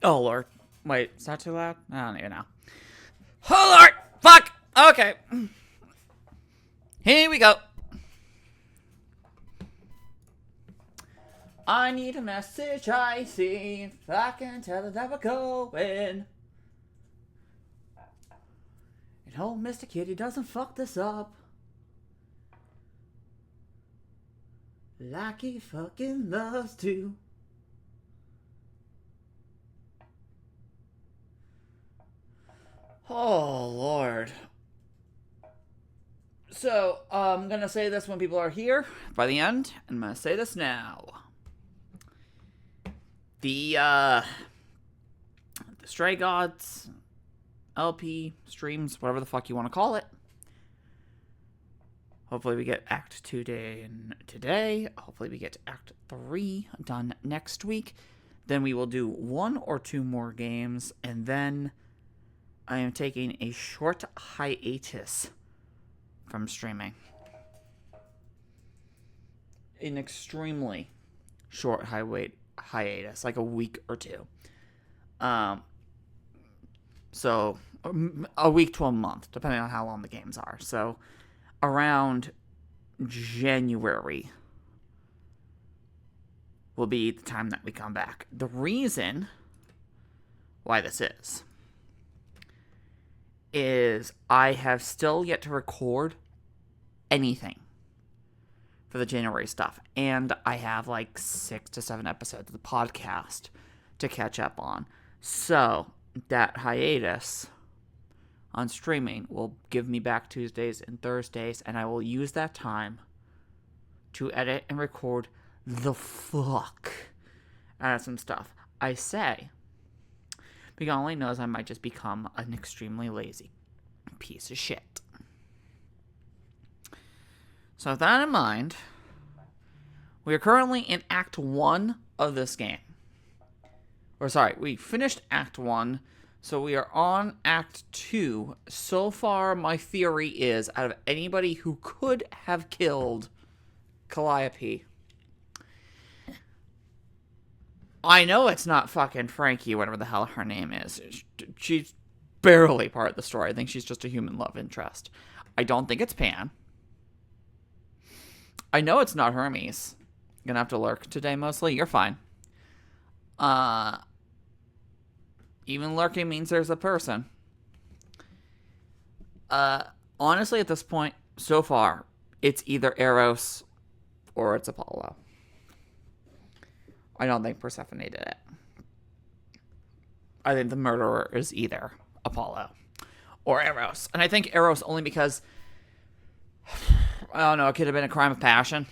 Oh, Lord. Wait, is that too loud? I don't even know. Oh, Lord! Fuck! Okay. Here we go. I need a message I see. If I can tell it that we're going. And old Mr. Kitty doesn't fuck this up. Like he fucking loves to. Oh, Lord. So, I'm gonna say this when people are here by the end, and I'm gonna say this now. The Stray Gods LP streams, whatever the fuck you want to call it. Hopefully we get Act 2 today. Hopefully we get Act 3 done next week. Then we will do 1 or 2 more games, and then I am taking a short hiatus from streaming. An extremely short hiatus, like a week or 2. So a week to a month, depending on how long the games are. So around January will be the time that we come back. The reason why this is I have still yet to record anything for the January stuff. And I have like 6 to 7 episodes of the podcast to catch up on. So that hiatus on streaming will give me back Tuesdays and Thursdays, and I will use that time to edit and record the fuck out of some stuff. I say, because God only knows I might just become an extremely lazy piece of shit. So with that in mind, we are currently in Act 1 of this game. Or sorry, we finished Act 1, so we are on Act 2. So far, my theory is, out of anybody who could have killed Calliope, I know it's not fucking Frankie, whatever the hell her name is. She's barely part of the story. I think she's just a human love interest. I don't think it's Pan. I know it's not Hermes. Gonna have to lurk today mostly. You're fine. Even lurking means there's a person. Honestly, at this point, so far, it's either Eros or it's Apollo. I don't think Persephone did it. I think the murderer is either Apollo or Eros. And I think Eros only because, I don't know, it could have been a crime of passion.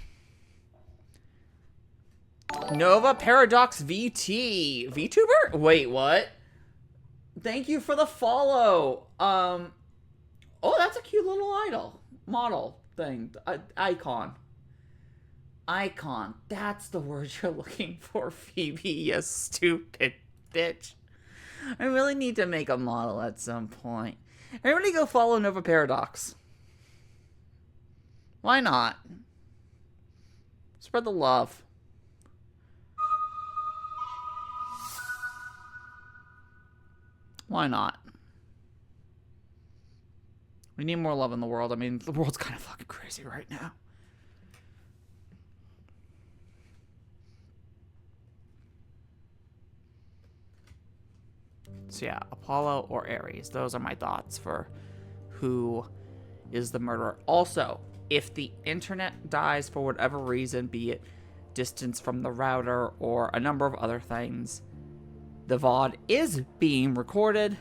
Nova Paradox VT. VTuber? Wait, what? Thank you for the follow. Oh, that's a cute little model thing. Icon. That's the word you're looking for, Phoebe, you stupid bitch. I really need to make a model at some point. Everybody go follow Nova Paradox. Why not? Spread the love. Why not? We need more love in the world. I mean, the world's kind of fucking crazy right now. So yeah, Apollo or Ares. Those are my thoughts for who is the murderer. Also, if the internet dies for whatever reason, be it distance from the router or a number of other things, the VOD is being recorded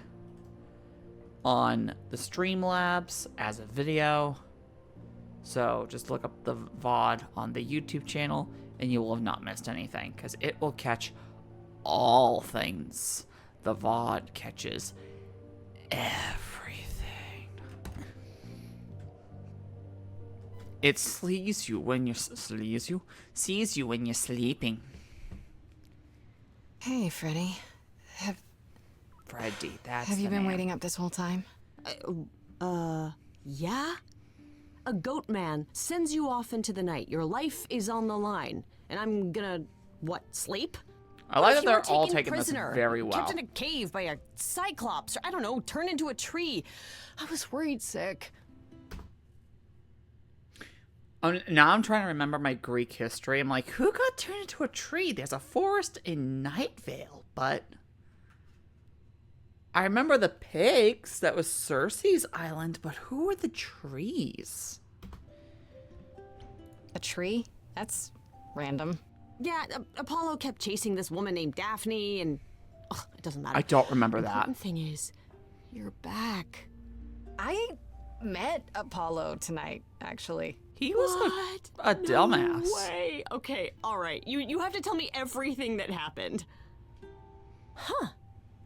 on the Streamlabs as a video. So just look up the VOD on the YouTube channel and you will have not missed anything, because it will catch all things. The VOD catches everything. It sees you when you're sleeping. Hey, Freddy. Freddy, that's Have you the been name. waiting up this whole time? Yeah? A goat man sends you off into the night. Your life is on the line. And I'm gonna, what, sleep? I What like if that you were they're all taken taking this prisoner, very well. kept in a cave by a cyclops, or I don't know, turned into a tree? I was worried sick. Now I'm trying to remember my Greek history. I'm like, who got turned into a tree? There's a forest in Night Vale, but I remember the pigs. That was Circe's island, but who were the trees? A tree? That's random. Yeah, Apollo kept chasing this woman named Daphne, and it doesn't matter. I don't remember The that. important thing is, you're back. I met Apollo tonight, actually. He was What? a dumbass. No way. Okay, all right. You have to tell me everything that happened. Huh.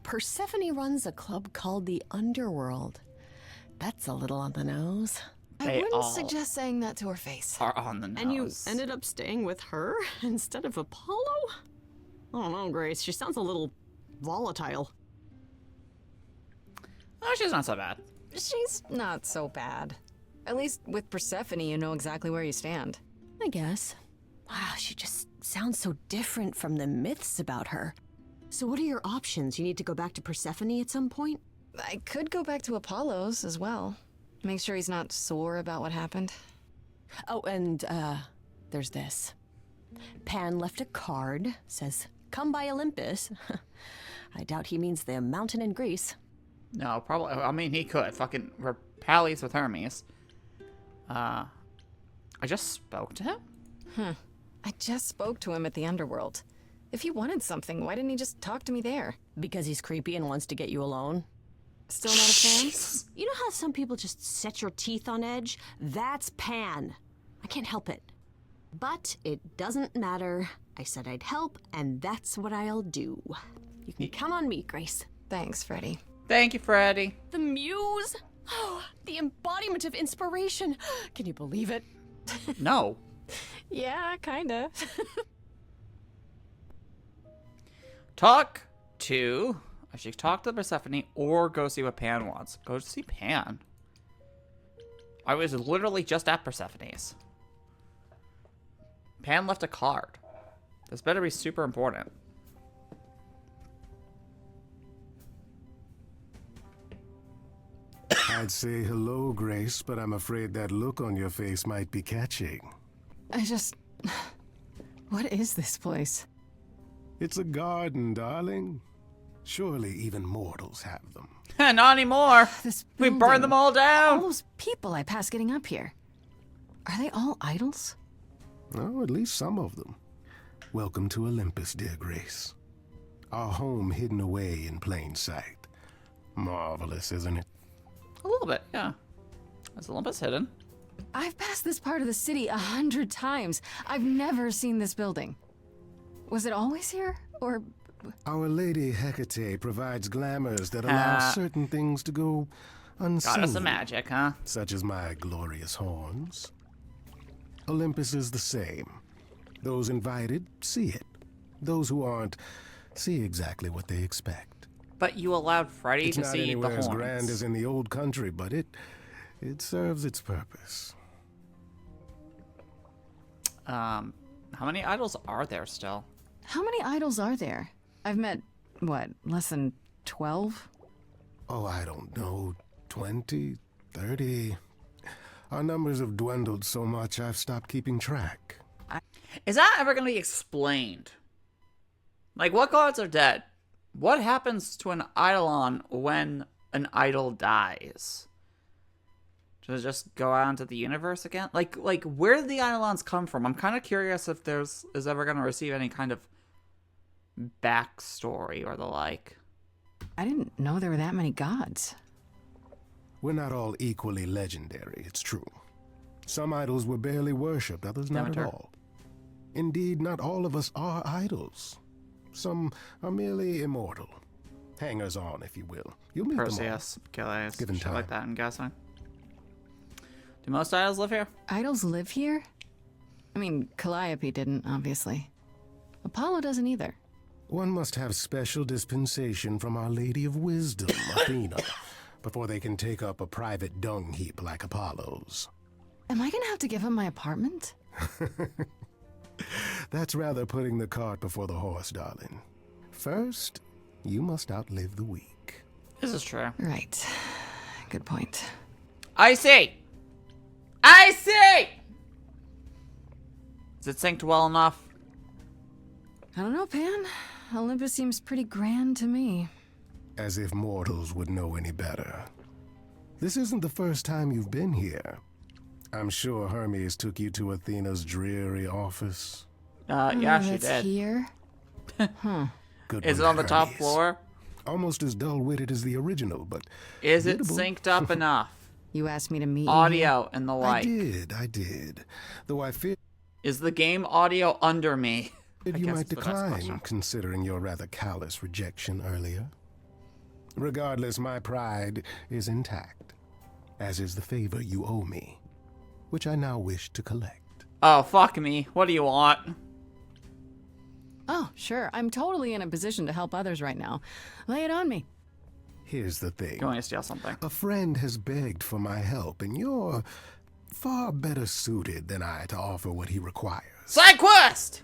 Persephone runs a club called the Underworld. That's a little on the nose. I They wouldn't all suggest saying that to her face. Are on the nose. And you ended up staying with her instead of Apollo? I don't know, Grace. She sounds a little volatile. Oh, she's not so bad. She's not so bad. At least with Persephone, you know exactly where you stand. I guess. Wow, she just sounds so different from the myths about her. So what are your options? You need to go back to Persephone at some point? I could go back to Apollo's as well. Make sure he's not sore about what happened. Oh, and, there's this. Pan left a card, says, "Come by Olympus." I doubt he means the mountain in Greece. No, probably. I mean, he could. Fucking, we're pals with Hermes. I just spoke to him? I just spoke to him at the Underworld. If he wanted something, why didn't he just talk to me there? Because he's creepy and wants to get you alone. Still not a fan? You know how some people just set your teeth on edge? That's Pan. I can't help it. But it doesn't matter. I said I'd help, and that's what I'll do. You can count on me, Grace. Thanks, Freddie. Thank you, Freddie. The muse? Oh, the embodiment of inspiration. Can you believe it? No. Yeah, kinda. I should talk to Persephone or go see what Pan wants. Go see Pan. I was literally just at Persephone's. Pan left a card. This better be super important. I'd say hello, Grace, but I'm afraid that look on your face might be catching. What is this place? It's a garden, darling. Surely even mortals have them. Not anymore. This We building. burned them all All down. those people I passed getting up here. Are they all idols? Oh, at least some of them. Welcome to Olympus, dear Grace. Our home hidden away in plain sight. Marvelous, isn't it? A little bit, yeah. Is Olympus hidden? I've passed this part of the city 100 times. I've never seen this building. Was it always here? Or... Our Lady Hecate provides glamours that allow certain things to go unseen. Got us some magic, huh? Such as my glorious horns. Olympus is the same. Those invited see it. Those who aren't see exactly what they expect. But you allowed Freddy It's to not see the anywhere horns. as grand as in the old country, but it serves its purpose. How many idols are there still? How many idols are there? I've met, what, less than 12? Oh, I don't know, 20, 30. Our numbers have dwindled so much I've stopped keeping track. Is that ever going to be explained? Like, what gods are dead? What happens to an eidolon when an idol dies? Does it just go out into the universe again? Like where did the eidolons come from? I'm kind of curious if is ever going to receive any kind of backstory or the like. I didn't know there were that many gods. We're not all equally legendary, it's true. Some idols were barely worshipped, others not Demeter. at all. Indeed, not all of us are idols. Some are merely immortal. Hangers-on, if you will. You'll meet them all. Perseus, Achilles, Given shit like time. that, I'm guessing. Do most idols live here? Idols live here? I mean, Calliope didn't, obviously. Apollo doesn't either. One must have special dispensation from Our Lady of Wisdom, Athena, before they can take up a private dung heap like Apollo's. Am I gonna have to give him my apartment? That's rather putting the cart before the horse, darling. First, you must outlive the weak. This is true. Right. Good point. I see! I see! Is it synced well enough? I don't know, Pan. Olympus seems pretty grand to me. As if mortals would know any better. This isn't the first time you've been here. I'm sure Hermes took you to Athena's dreary office. Yeah, she That's did. here? Good Is it one, on the top Hermes. floor? Almost as dull-witted as the original, but Is it readable. synced up enough? You asked me to meet you. Audio and the I like. did. Though I feared Is the game audio under me? I you guess might is the next decline, question. considering your rather callous rejection earlier. Regardless, my pride is intact, as is the favor you owe me, which I now wish to collect. Oh, fuck me. What do you want? Oh, sure. I'm totally in a position to help others right now. Lay it on me. Here's the thing. You want me to steal something? A friend has begged for my help, and you're far better suited than I to offer what he requires. Side quest!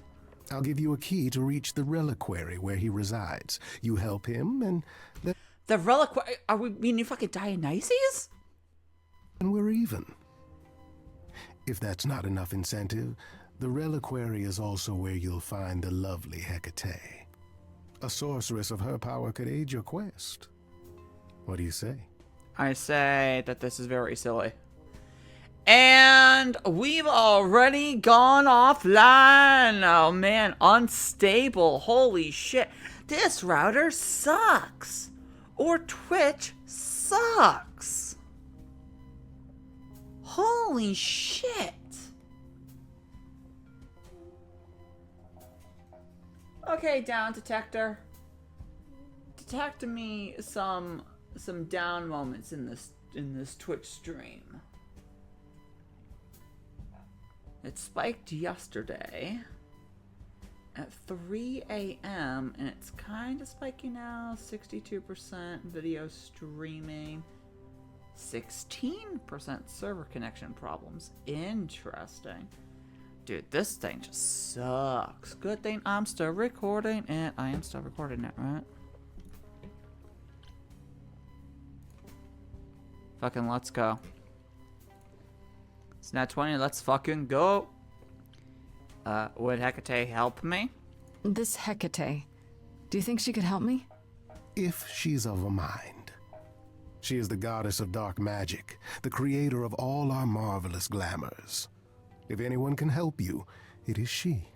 I'll give you a key to reach the reliquary where he resides. You help him, and then The reliquary. Are we meaning fucking Dionysus? we're even. If that's not enough incentive, the reliquary is also where you'll find the lovely Hecate. A sorceress of her power could aid your quest. What do you say? I say that this is very silly. And we've already gone offline. Oh man, unstable. Holy shit. This router sucks. Or Twitch sucks. Holy shit. Okay, down detector. Detect me some down moments in this Twitch stream. It spiked yesterday at 3 a.m. and it's kind of spiking now. 62% video streaming, 16% server connection problems. Interesting. Dude, this thing just sucks. Good thing I'm still recording, and I am still recording it, right? Fucking let's go. It's not 20, let's fucking go. Would Hecate help me? This Hecate. Do you think she could help me? If she's of a mind. She is the goddess of dark magic, the creator of all our marvelous glamours. If anyone can help you, it is she.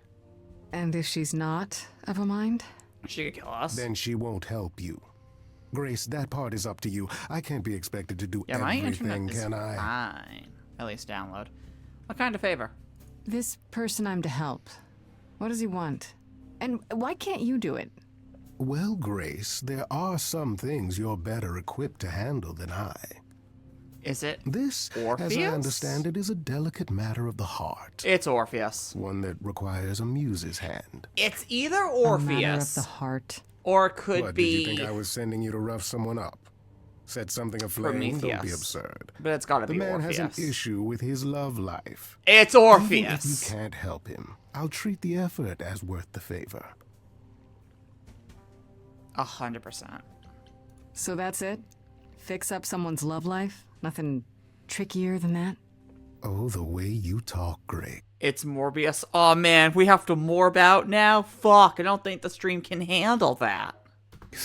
And if she's not of a mind? She could kill us. Then she won't help you. Grace, that part is up to you. I can't be expected to do Yeah, my everything, internet is can I? fine. At least download. What kind of favor? This person I'm to help. What does he want? And why can't you do it? Well, Grace, there are some things you're better equipped to handle than I. Is it This, Orpheus? as I understand it, is a delicate matter of the heart. It's Orpheus. One that requires a muse's hand. It's either A matter of Orpheus the heart. or it could What, be. did you think I was sending you to rough someone up? Set something aflame? Don't be Prometheus. absurd. But it's gotta The be man Orpheus. has an issue with his love life. It's Even if Orpheus. you can't help him, I'll treat the effort as worth the favor. 100%. So that's it? Fix up someone's love life? Nothing trickier than that? Oh, the way you talk, Grace. It's Morbius. Oh man, we have to morb out now? Fuck, I don't think the stream can handle that. It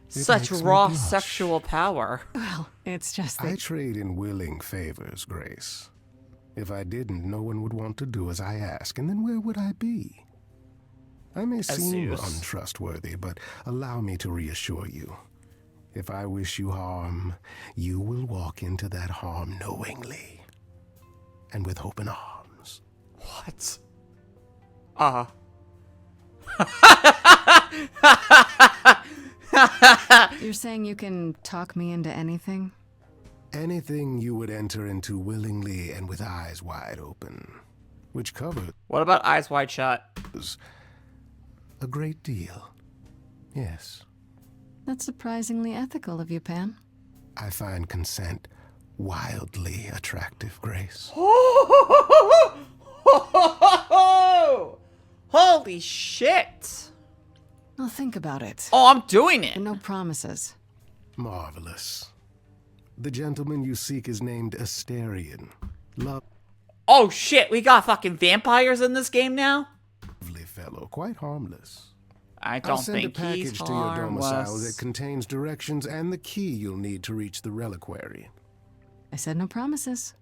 Such makes me raw blush. sexual power. Well, it's just I that trade in willing favors, Grace. If I didn't, no one would want to do as I ask, and then where would I be? I may seem Zeus. untrustworthy, but allow me to reassure you. If I wish you harm, you will walk into that harm knowingly and with open arms. What? you're saying you can talk me into anything? Anything you would enter into willingly and with eyes wide open, which covers What about Eyes Wide Shut? a great deal. Yes, That's surprisingly ethical of you, Pan. I find consent wildly attractive, Grace. Holy shit! I'll think about it. Oh, I'm doing it. But no promises. Marvelous. The gentleman you seek is named Asterion. Oh shit, we got fucking vampires in this game now? Lovely fellow, quite harmless. I I'll don't send a think package he's to your domicile that harmless. contains directions and the key you'll need to reach the reliquary. I said no promises.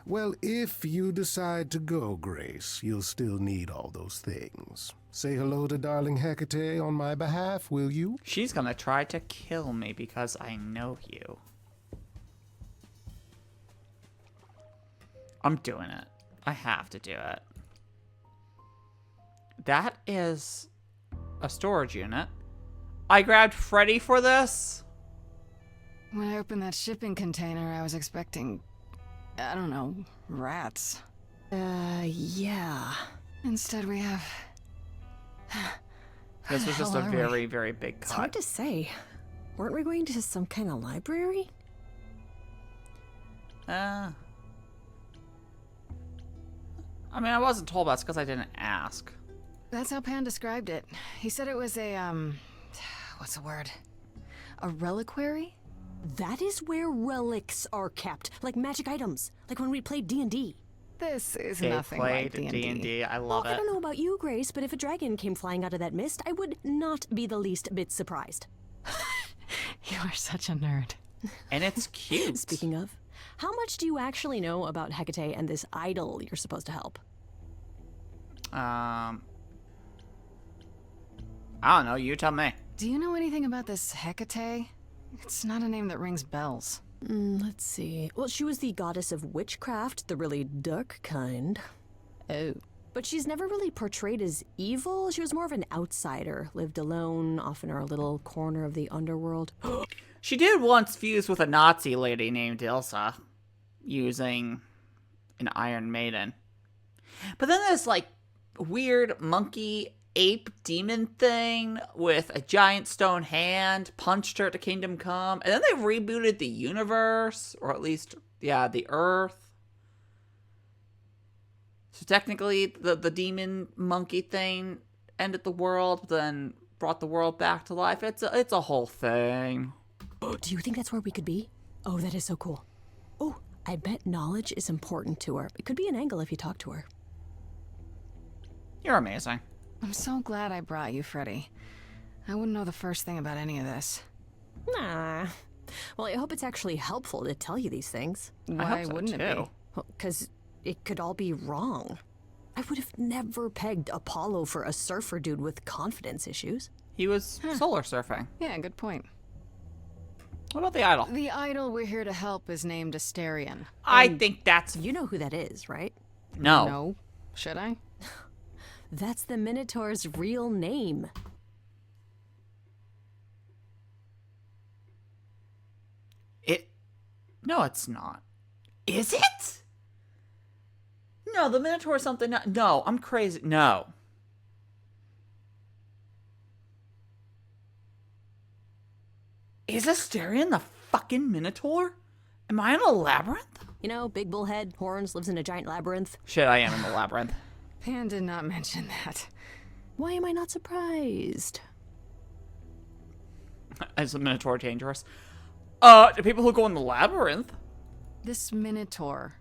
Well, if you decide to go, Grace, you'll still need all those things. Say hello to darling Hecate on my behalf, will you? She's gonna try to kill me because I know you. I'm doing it. I have to do it. That is a storage unit. I grabbed Freddy for this. When I opened that shipping container, I was expecting, I don't know, rats. Yeah. Instead we have... This was just a very, very big It's hard cut. to say. Weren't we going to some kind of library? I mean, I wasn't told that's because I didn't ask. That's how Pan described it. He said it was a, what's the word? A reliquary? That is where relics are kept, like magic items, like when we played D&D. This is They nothing played like D&D. D&D. I Well, love I it. don't know about you, Grace, but if a dragon came flying out of that mist, I would not be the least bit surprised. You are such a nerd. And it's cute. Speaking of, how much do you actually know about Hecate and this idol you're supposed to help? I don't know. You tell me. Do you know anything about this Hecate? It's not a name that rings bells. Let's see. Well, she was the goddess of witchcraft, the really dark kind. Oh. But she's never really portrayed as evil. She was more of an outsider, lived alone, off in her little corner of the underworld. She did once fuse with a Nazi lady named Ilsa using an Iron Maiden. But then this, like, weird monkey ape demon thing with a giant stone hand punched her to Kingdom Come. And then they rebooted the universe, or at least, yeah, the Earth. So technically, the demon monkey thing ended the world, but then brought the world back to life. It's a whole thing. Do you think that's where we could be? Oh, that is so cool. Oh, I bet knowledge is important to her. It could be an angle if you talk to her. You're amazing. I'm so glad I brought you, Freddy. I wouldn't know the first thing about any of this. Nah. Well, I hope it's actually helpful to tell you these things. I Why hope so, wouldn't it too. be? Because it could all be wrong. I would have never pegged Apollo for a surfer dude with confidence issues. He was solar surfing. Yeah, good point. What about the idol? The idol we're here to help is named Asterion. I think that's You know who that is, right? no. No. Should I? That's the Minotaur's real name. No, it's not. Is it? No, the Minotaur is something. No, I'm crazy. No. Is Asterion the fucking Minotaur? Am I in a labyrinth? You know, big bullhead, horns, lives in a giant labyrinth. Shit, I am in the labyrinth. Pan did not mention that. Why am I not surprised? Is the Minotaur dangerous? The people who go in the labyrinth? This Minotaur.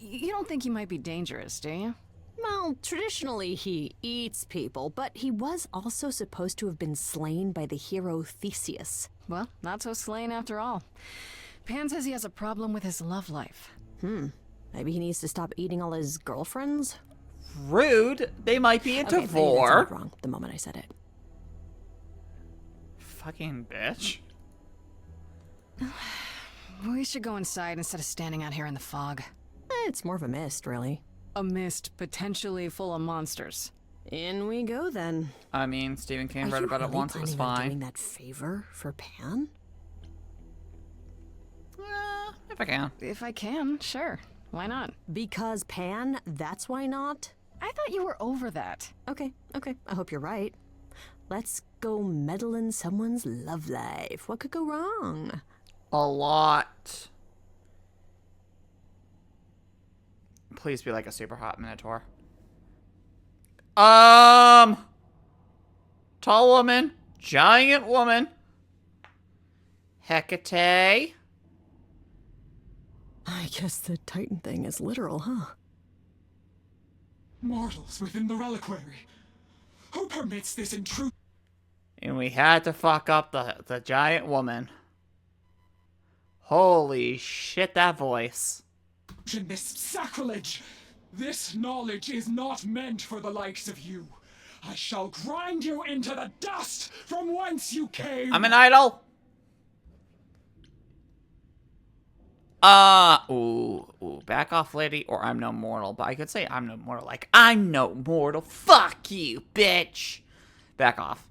You don't think he might be dangerous, do you? Well, traditionally he eats people, but he was also supposed to have been slain by the hero Theseus. Well, not so slain after all. Pan says he has a problem with his love life. Maybe he needs to stop eating all his girlfriends? Rude. They might be into Okay, I knew that vor. sounded wrong the moment I said it. Fucking bitch. We should go inside instead of standing out here in the fog. It's more of a mist, really. A mist potentially full of monsters. In we go then. I mean, Stephen King Are read you about it really once. It was planning on fine. doing that favor for Pan? If I can. If I can, sure. Why not? Because Pan, that's why not? I thought you were over that. Okay. I hope you're right. Let's go meddle in someone's love life. What could go wrong? A lot. Please be like a super hot Minotaur. Tall woman. Giant woman. Hecate. I guess the Titan thing is literal, huh? Mortals within the reliquary. Who permits this intrusion? And we had to fuck up the giant woman. Holy shit, that voice. This sacrilege! This knowledge is not meant for the likes of you. I shall grind you into the dust from whence you came! I'm an idol. Ooh, back off, lady, or I'm no mortal. But I could say I'm no mortal, like, I'm no mortal. Fuck you, bitch. Back off.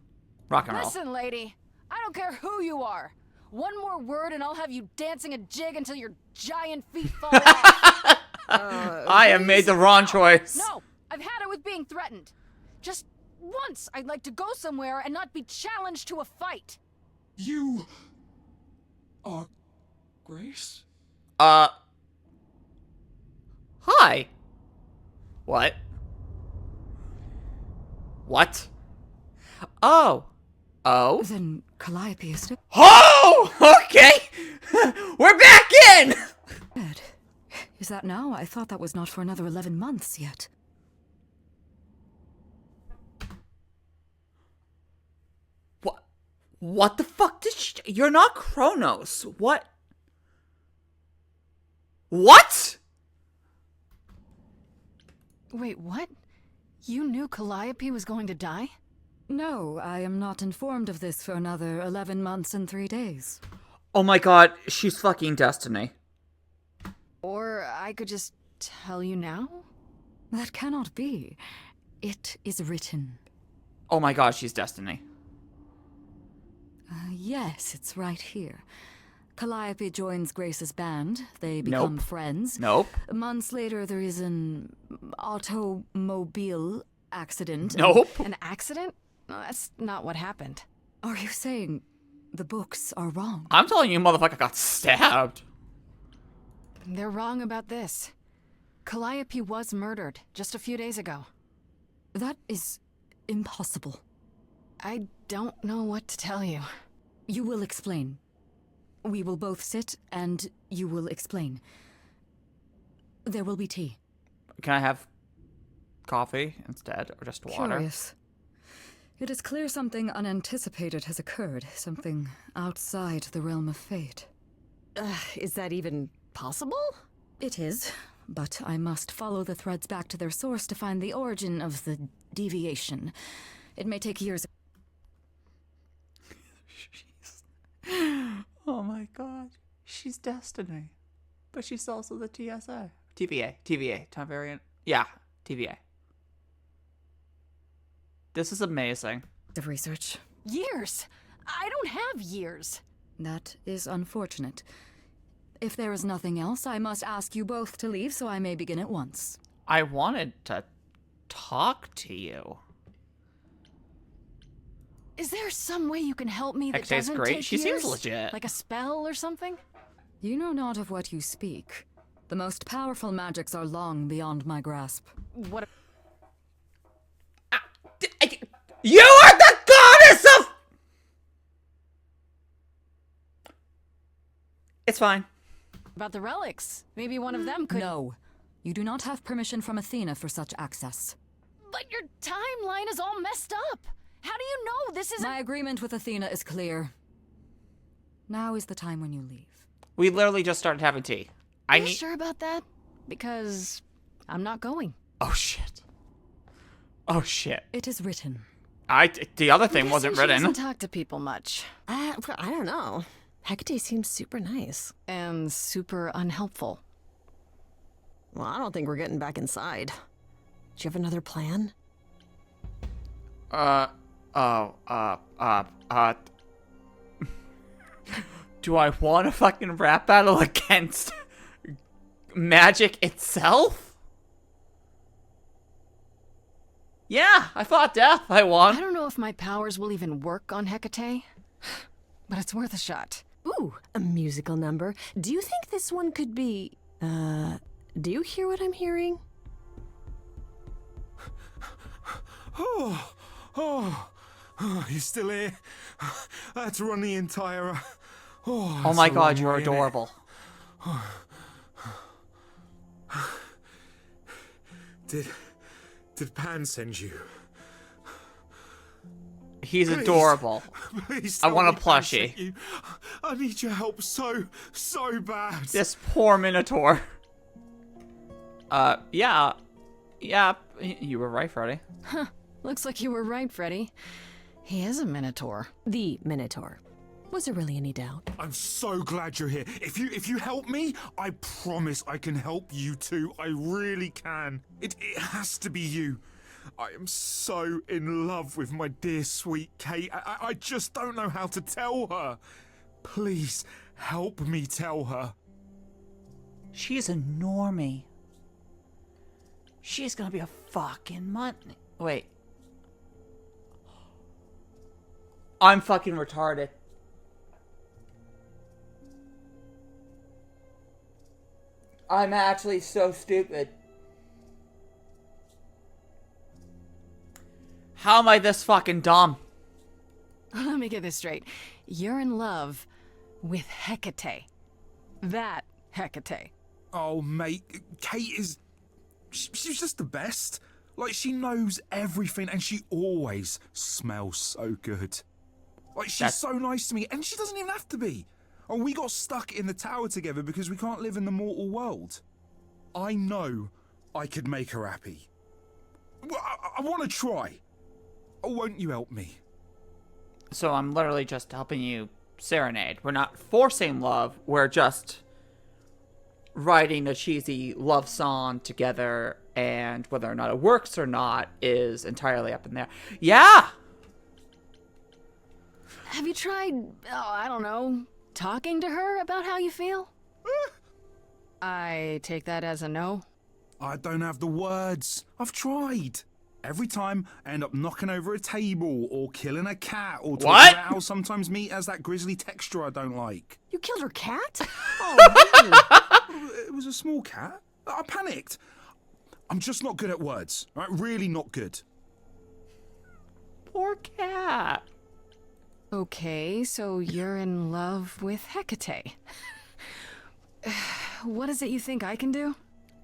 Rock and roll. Listen, lady. I don't care who you are. One more word and I'll have you dancing a jig until your giant feet fall off. I have made the wrong choice. No, I've had it with being threatened. Just once I'd like to go somewhere and not be challenged to a fight. You are Grace? Hi. What? What? Oh. Then Calliope is still Oh! Okay! We're back in! dead. Is that now? I thought that was not for another 11 months yet. What the fuck did she... You're not Kronos. What? What? Wait, what? You knew Calliope was going to die? No, I am not informed of this for another 11 months and 3 days. Oh my god, she's fucking Destiny. Or I could just tell you now? That cannot be. It is written. Oh my god, she's Destiny. Yes, it's right here. Calliope joins Grace's band. They become friends. Nope. Months later, there is an automobile accident. Nope. An accident? No, that's not what happened. Are you saying the books are wrong? I'm telling you, motherfucker got stabbed. They're wrong about this. Calliope was murdered just a few days ago. That is impossible. I don't know what to tell you. You will explain. We will both sit and you will explain. There will be tea. Can I have coffee instead, or just water? Curious. It is clear something unanticipated has occurred, something outside the realm of fate. Is that even possible? It is, but I must follow the threads back to their source to find the origin of the deviation. It may take years. Oh my god. She's Destiny. But she's also the TSA. TVA. Time variant. Yeah, TVA. This is amazing. Of research. Years! I don't have years! That is unfortunate. If there is nothing else, I must ask you both to leave so I may begin at once. I wanted to talk to you. Is there some way you can help me that Hecate's doesn't great. take She years? seems legit. Like a spell or something? You know not of what you speak. The most powerful magics are long beyond my grasp. What? You are the goddess of... It's fine. About the relics? Maybe one of them could... No. You do not have permission from Athena for such access. But your timeline is all messed up. How do you know this isn't... My agreement with Athena is clear. Now is the time when you leave. We literally just started having tea. Are you sure about that? Because I'm not going. Oh shit. Oh shit. It is written. The other thing wasn't She written. doesn't talk to people much. I don't know. Hecate seems super nice. And super unhelpful. Well, I don't think we're getting back inside. Do you have another plan? Do I want to fucking rap battle against magic itself? Yeah, I fought death. I won. I don't know if my powers will even work on Hecate, but it's worth a shot. Ooh, a musical number. Do you think this one could be... do you hear what I'm hearing? Oh, Oh, you still here? I had to run the entire... Oh that's my a god, long you're way, innit? adorable. Did Pan send you? He's Please. adorable. Please I tell want a me Pan sent plushie. you. I need your help so bad. This poor Minotaur. Yeah. Yeah, you were right, Freddy. Looks like you were right, Freddy. He is a Minotaur. The Minotaur. Was there really any doubt? I'm so glad you're here. If you help me, I promise I can help you too. I really can. It has to be you. I am so in love with my dear sweet Kate. I just don't know how to tell her. Please help me tell her. She's a normie. She's gonna be a fucking Wait. I'm fucking retarded. I'm actually so stupid. How am I this fucking dumb? Let me get this straight. You're in love with Hecate. That Hecate. Oh, mate, Kate is... She's just the best. Like, she knows everything and she always smells so good. Like, she's so nice to me and she doesn't even have to be. Oh, we got stuck in the tower together because we can't live in the mortal world. I know I could make her happy. Well, I want to try. Oh, won't you help me? So I'm literally just helping you serenade. We're not forcing love. We're just writing a cheesy love song together, and whether or not it works or not is entirely up in there. Yeah! Have you tried, I don't know, talking to her about how you feel? I take that as a no. I don't have the words. I've tried. Every time I end up knocking over a table or killing a cat or talking What? about how sometimes meat has that grisly texture I don't like. You killed her cat? It was a small cat. I panicked. I'm just not good at words. Right? Really not good. Poor cat. Okay, so you're in love with Hecate. What is it you think I can do?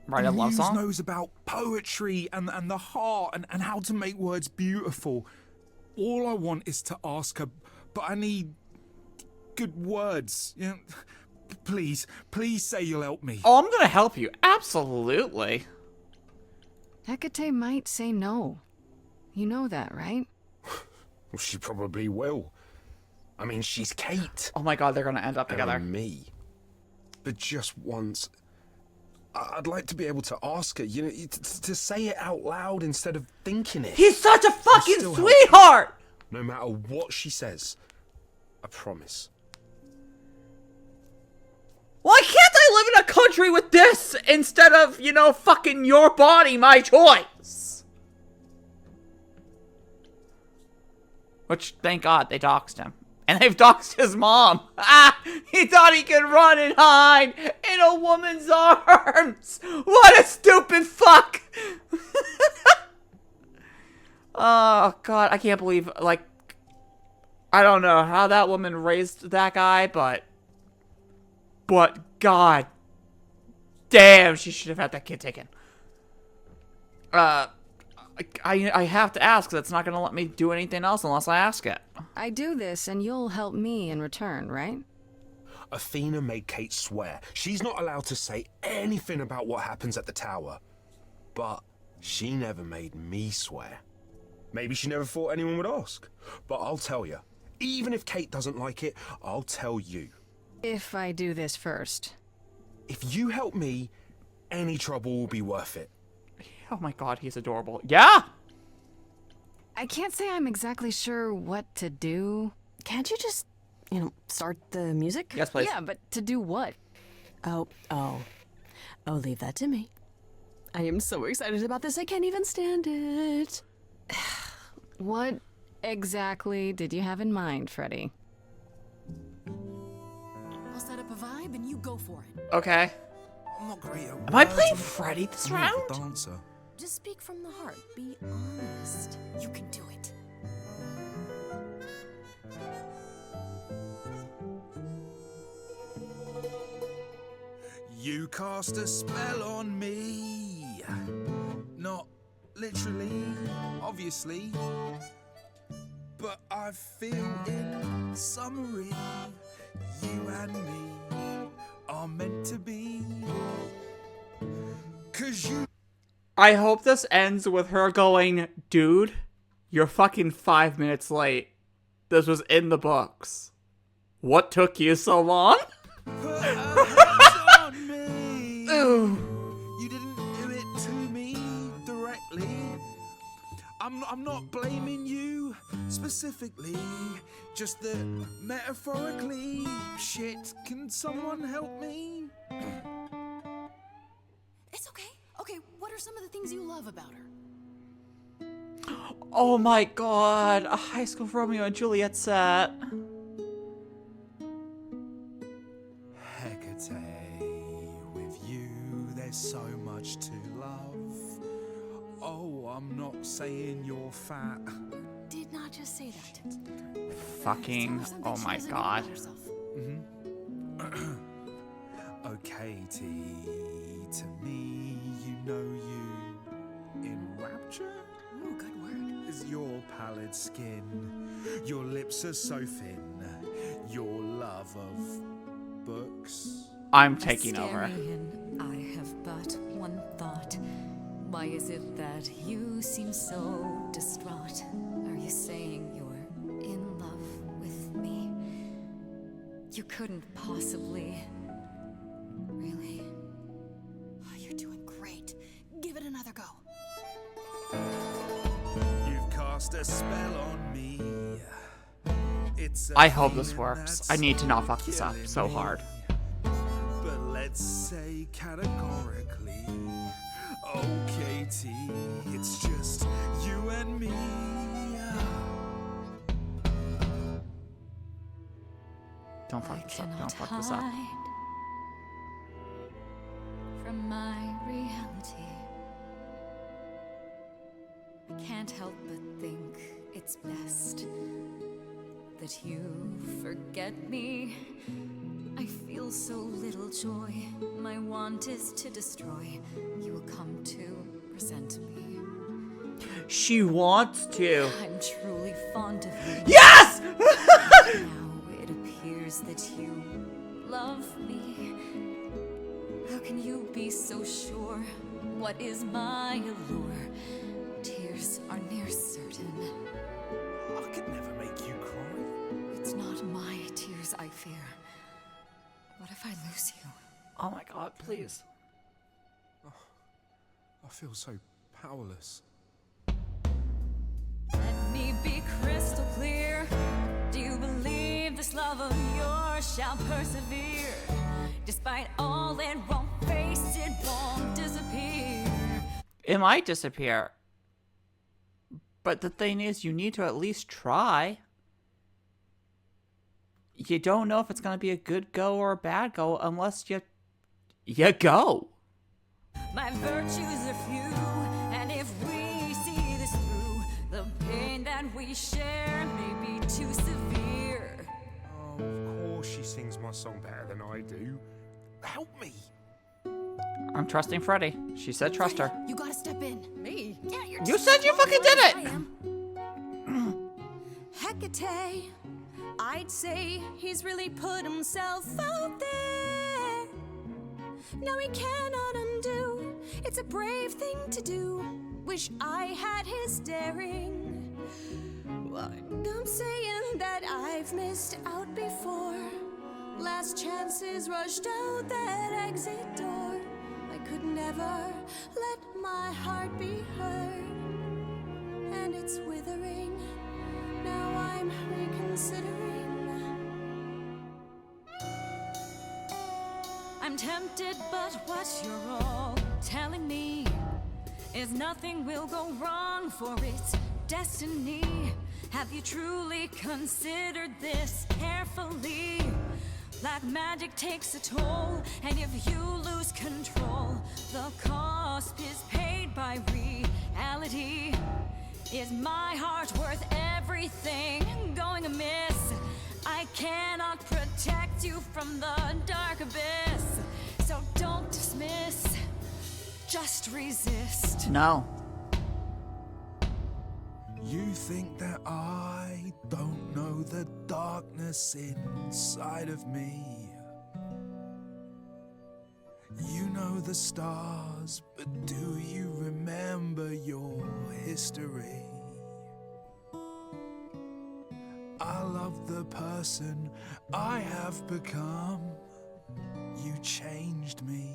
Write a love Muse song? knows about poetry and the heart and how to make words beautiful. All I want is to ask her, but I need good words. You know, please say you'll help me. Oh, I'm gonna help you. Absolutely. Hecate might say no. You know that, right? Well, she probably will. I mean, she's Kate. Oh my god, they're gonna end up And together. I'm me. But just once, I'd like to be able to ask her, you know, to say it out loud instead of thinking it. He's such a fucking still help sweetheart! No matter what she says. I promise. Why can't I live in a country with this instead of, you know, fucking your body, my choice? Which, thank God, they doxed him. And they've doxed his mom. Ah! He thought he could run and hide in a woman's arms! What a stupid fuck! Oh, God, I can't believe, like... I don't know how that woman raised that guy, but God damn, she should have had that kid taken. I have to ask, that's not gonna let me do anything else unless I ask it. I do this and you'll help me in return, right? Athena made Kate swear she's not allowed to say anything about what happens at the tower. But she never made me swear. Maybe she never thought anyone would ask. But I'll tell you, even if Kate doesn't like it, I'll tell you. If I do this first. If you help me, any trouble will be worth it. Oh my God, he's adorable. Yeah! I can't say I'm exactly sure what to do. Can't you just, you know, start the music? Yes, please. Yeah, but to do what? Oh, leave that to me. I am so excited about this, I can't even stand it. What exactly did you have in mind, Freddy? I'll set up a vibe and you go for it. Okay. I'm not great at Am I words. playing I'm Freddy this more of a round? dancer. Just speak from the heart. Be honest. You can do it. You cast a spell on me. Not literally, obviously. But I feel in summary, you and me are meant to be. 'Cause you... I hope this ends with her going, dude, you're fucking 5 minutes late. This was in the books. What took you so long? Put a hands on me. Ooh. You didn't do it to me directly. I'm not blaming you specifically, just that metaphorically. Shit, can someone help me? It's okay. Okay, what are some of the things you love about her? Oh my god, a High School Romeo and Juliet set. Hecate, with you there's so much to love. Oh, I'm not saying you're fat. Did not just say that. Fucking, oh my god. Oh, Katie, to me, you know you enrapture? Ooh, good word. Is your pallid skin, your lips are so thin, your love of books. I'm taking over. Asterian, I have but one thought. Why is it that you seem so distraught? Are you saying you're in love with me? You couldn't possibly. Really? Oh, you're doing great. Give it another go. You've cast a spell on me. It's I hope this works. I need to not fuck this up so hard. But let's say categorically, oh Katie, it's just you and me. Don't fuck this up. Don't fuck this up. From my reality, I can't help but think it's best that you forget me. I feel so little joy. My want is to destroy. You will come to resent me. She wants to. I'm truly fond of you. Yes! Now it appears that you love me. How can you be so sure? What is my allure? Tears are near certain. I could never make you cry. It's not my tears I fear. What if I lose you? Oh my god, please. I feel so powerless. Let me be crystal clear. Do you believe this love of yours shall persevere? Despite all it won't face, it won't disappear. It might disappear. But the thing is, you need to at least try. You don't know if it's going to be a good go or a bad go unless you go. My virtues are few, and if we see this through, the pain that we share may be too severe. Oh, of course she sings my song better than I do. Help me. I'm trusting Freddie. She said trust her. You gotta step in. Me? Yeah, you're You said you fucking did it! I am. Hecate, I'd say he's really put himself out there. No, he cannot undo. It's a brave thing to do. Wish I had his daring. Well, I'm saying that I've missed out before. Last chances rushed out that exit door. I could never let my heart be heard. And it's withering. Now I'm reconsidering. I'm tempted, but what you're all telling me is nothing will go wrong, for it's destiny. Have you truly considered this carefully? Black magic takes a toll, and if you lose control, the cost is paid by reality. Is my heart worth everything going amiss? I cannot protect you from the dark abyss, so don't Just resist. No. You think that I don't know the darkness inside of me. You know the stars, but do you remember your history? I love the person I have become. You changed me.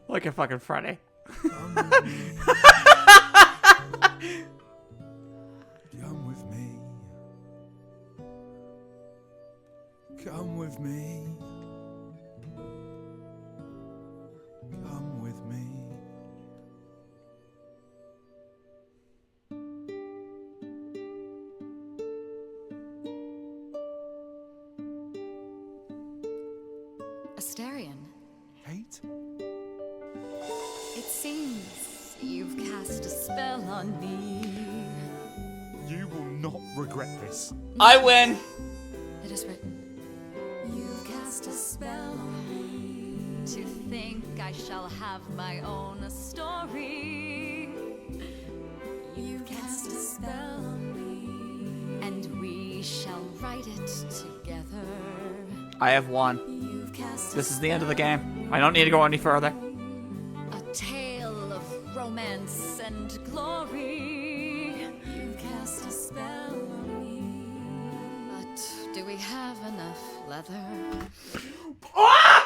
Look at fucking Freddy. Come with me. Come with me. Come with me. Come with me. Asterion, Kate? it seems you've cast a spell on me. You will not regret this. I win. It is written. You've cast a spell on me. To think I shall have my own story. You cast a spell on me. And we shall write it together. I have won. You've cast This is the end of the game. I don't need to go any further. a tale of romance and glory. You cast a spell on me. But do we have enough leather? What?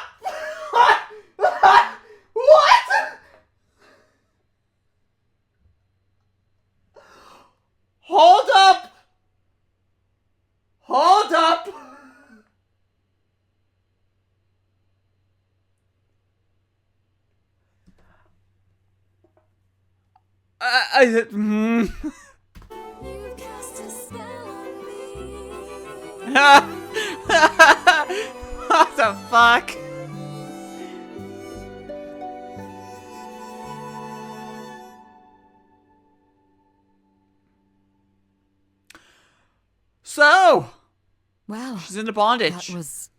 Hold up! Hold up! You've cast a spell on me. What the fuck? So, Well, she's into bondage. that was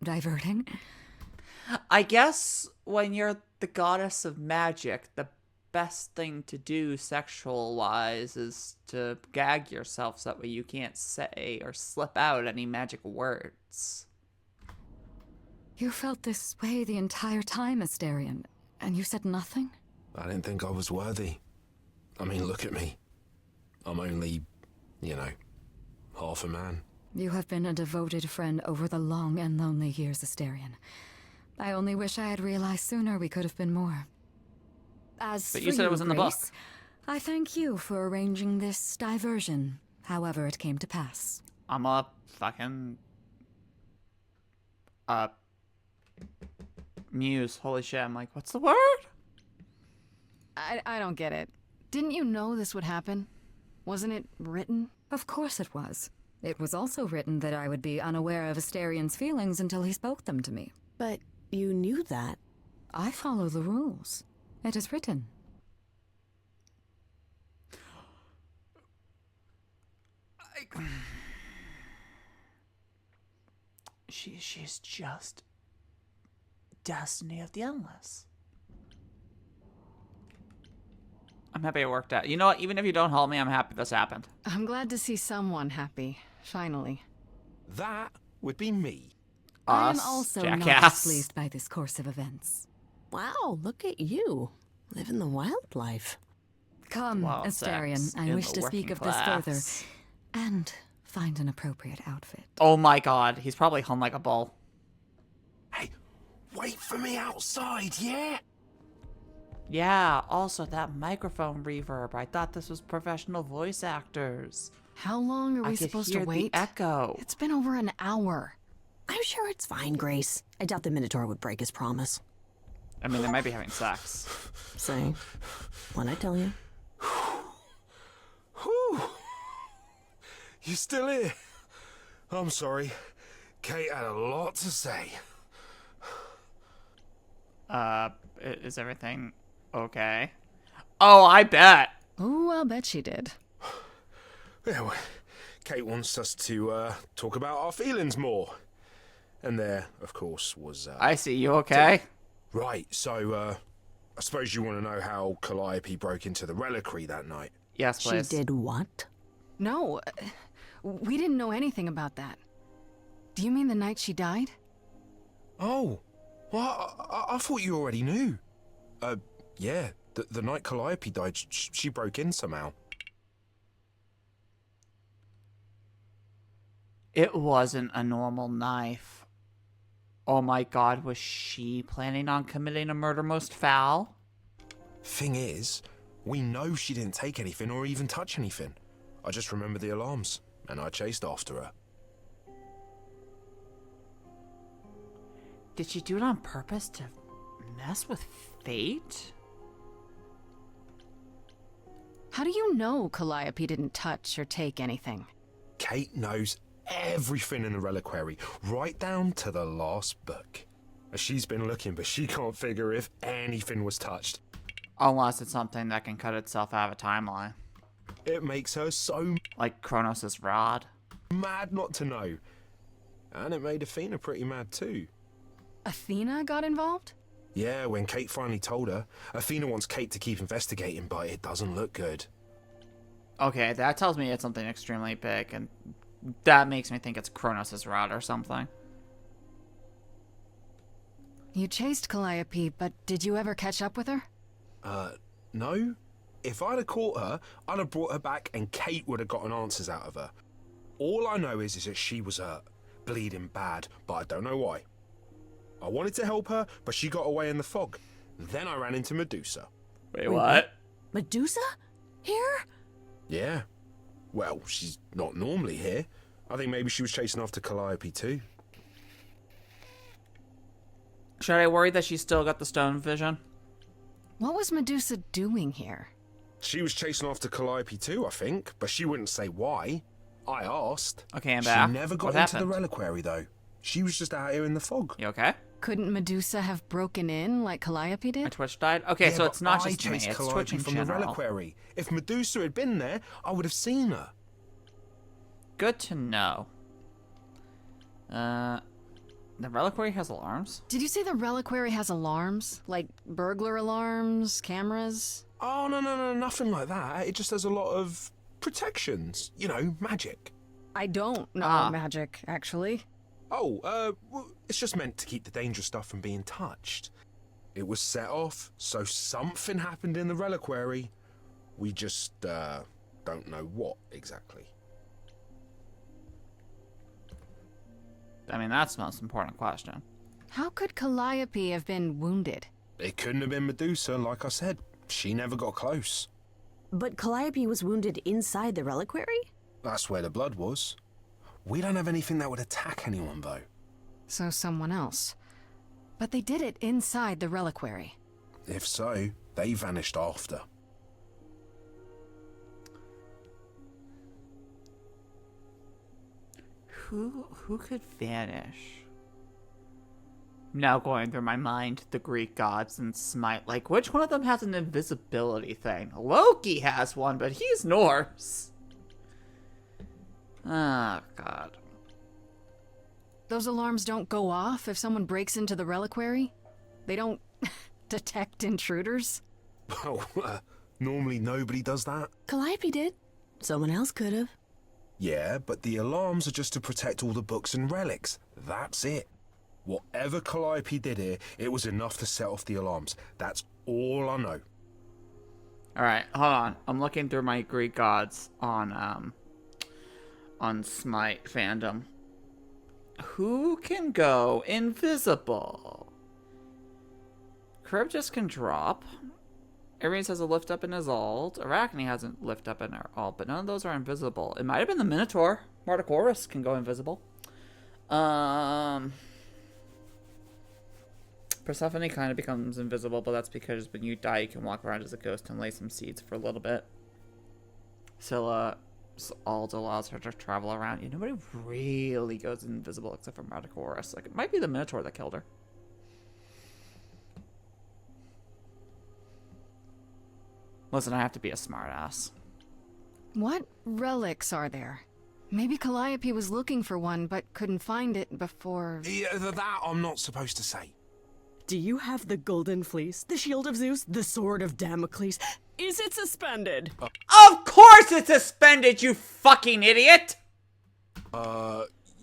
diverting. I guess when you're the goddess of magic, the best thing to do sexual-wise is to gag yourself so that way you can't say or slip out any magic words. You felt this way the entire time, Asterion, and you said nothing? I didn't think I was worthy. I mean, look at me. I'm only, half a man. You have been a devoted friend over the long and lonely years, Asterion. I only wish I had realized sooner we could have been more. As But for you said it was in the book. Grace, I thank you for arranging this diversion, however it came to pass. I'm a fucking... muse. Holy shit, I'm like, what's the word? I don't get it. Didn't you know this would happen? Wasn't it written? Of course it was. It was also written that I would be unaware of Asterion's feelings until he spoke them to me. But you knew that. I follow the rules. It is written. She's just Destiny of the Endless. I'm happy it worked out. You know what? Even if you don't help me, I'm happy this happened. I'm glad to see someone happy, finally. That would be me. I am Us, also not jackass. displeased by this course of events. Wow, look at you. Living the wildlife. Come, Wild Asterion, sex I in wish the to speak working of this further. class. And find an appropriate outfit. Oh my god, he's probably hung like a bull. Hey, wait for me outside, yeah? Yeah, also that microphone reverb. I thought this was professional voice actors. How long are I we could supposed hear to wait? the echo. It's been over an hour. I'm sure it's fine, Grace. I doubt the Minotaur would break his promise. I mean, they might be having sex. Say, what'd I tell you? Whew. You still here? I'm sorry. Kate had a lot to say. Is everything okay? Oh, I bet. Ooh, I'll bet she did. Yeah, well, Kate wants us to talk about our feelings more. And there, of course, was... I see. You okay? Right, so, I suppose you want to know how Calliope broke into the reliquary that night. Yes, She please. did what? No, we didn't know anything about that. Do you mean the night she died? Oh, well, I thought you already knew. Yeah, the night Calliope died, she broke in somehow. It wasn't a normal knife. Oh my god, was she planning on committing a murder most foul? Thing is, we know she didn't take anything or even touch anything. I just remember the alarms, and I chased after her. Did she do it on purpose to mess with fate? How do you know Calliope didn't touch or take anything? Kate knows everything in the reliquary, right down to the last book. She's been looking, but she can't figure if anything was touched. Unless it's something that can cut itself out of a timeline. It makes her so Like Kronos' rod. mad not to know. And it made Athena pretty mad too. Athena got involved? Yeah, when Kate finally told her, Athena wants Kate to keep investigating, but it doesn't look good. Okay, that tells me it's something extremely big, and that makes me think it's Kronos' rod or something. You chased Calliope, but did you ever catch up with her? No? If I'd have caught her, I'd have brought her back and Kate would have gotten answers out of her. All I know is that she was hurt, bleeding bad, but I don't know why. I wanted to help her, but she got away in the fog. Then I ran into Medusa. Wait, what? Medusa? Here? Yeah. Well, she's not normally here. I think maybe she was chasing after Calliope too. Should I worry that she's still got the stone vision? What was Medusa doing here? She was chasing after Calliope too, I think, but she wouldn't say why. I asked. Okay, I'm back. She never got What into happened? the reliquary though. She was just out here in the fog. You okay? Couldn't Medusa have broken in like Calliope My did? Twitch died? Okay, Yeah, so but it's not I just me, chased it's Calliope Twitch in from the general. reliquary. If Medusa had been there, I would have seen her. Good to know. The reliquary has alarms? Did you say the reliquary has alarms? Like burglar alarms, cameras? Oh, no, nothing like that. It just has a lot of protections. You know, magic. I don't know Ah. magic, actually. Oh, well, it's just meant to keep the dangerous stuff from being touched. It was set off, so something happened in the reliquary. We just, don't know what exactly. I mean, that's the most important question. How could Calliope have been wounded? It couldn't have been Medusa, like I said. She never got close. But Calliope was wounded inside the reliquary? That's where the blood was. We don't have anything that would attack anyone, though. So someone else. But they did it inside the reliquary. If so, they vanished after. Who could vanish? Now going through my mind, the Greek gods and Smite. Like, which one of them has an invisibility thing? Loki has one, but he's Norse. Oh, God. Those alarms don't go off if someone breaks into the reliquary? They don't detect intruders? Well, normally nobody does that. Calliope did. Someone else could have. Yeah, but the alarms are just to protect all the books and relics. That's it. Whatever Calliope did here, it was enough to set off the alarms. That's all I know. Alright, hold on. I'm looking through my Greek gods on Smite fandom. Who can go invisible? Charybdis can drop. Ares has a lift up in his ult. Arachne has a lift up in her ult, but none of those are invisible. It might have been the Minotaur. Martichorus can go invisible. Persephone kind of becomes invisible, but that's because when you die, you can walk around as a ghost and lay some seeds for a little bit. Scylla's ult allows her to travel around. Yeah, nobody really goes invisible except for Martichorus. Like, it might be the Minotaur that killed her. Listen, I have to be a smartass. What relics are there? Maybe Calliope was looking for one but couldn't find it before. Yeah, that I'm not supposed to say. Do you have the golden fleece, the shield of Zeus, the sword of Damocles? Is it suspended? Of course it's suspended, you fucking idiot!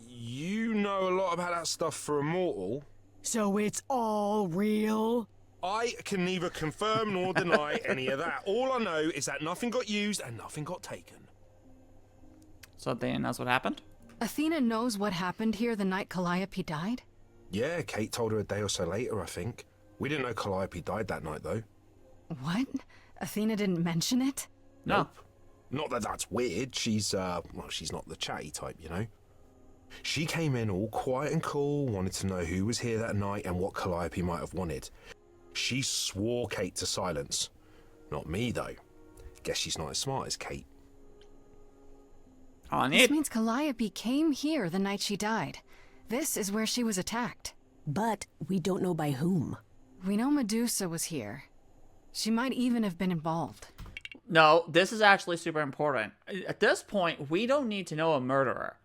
You know a lot about that stuff for a mortal. So it's all real? I can neither confirm nor deny any of that. All I know is that nothing got used and nothing got taken. So Athena knows what happened? Athena knows what happened here the night Calliope died? Yeah, Kate told her a day or so later, I think. We didn't know Calliope died that night, though. What? Athena didn't mention it? No. Nope. Not that that's weird. She's not the chatty type, you know? She came in all quiet and cool, wanted to know who was here that night and what Calliope might have wanted. She swore Kate to silence. Not me, though. Guess she's not as smart as Kate. On This it. means Calliope came here the night she died. This is where she was attacked. But we don't know by whom. We know Medusa was here. She might even have been involved. No, this is actually super important. At this point, we don't need to know a murderer.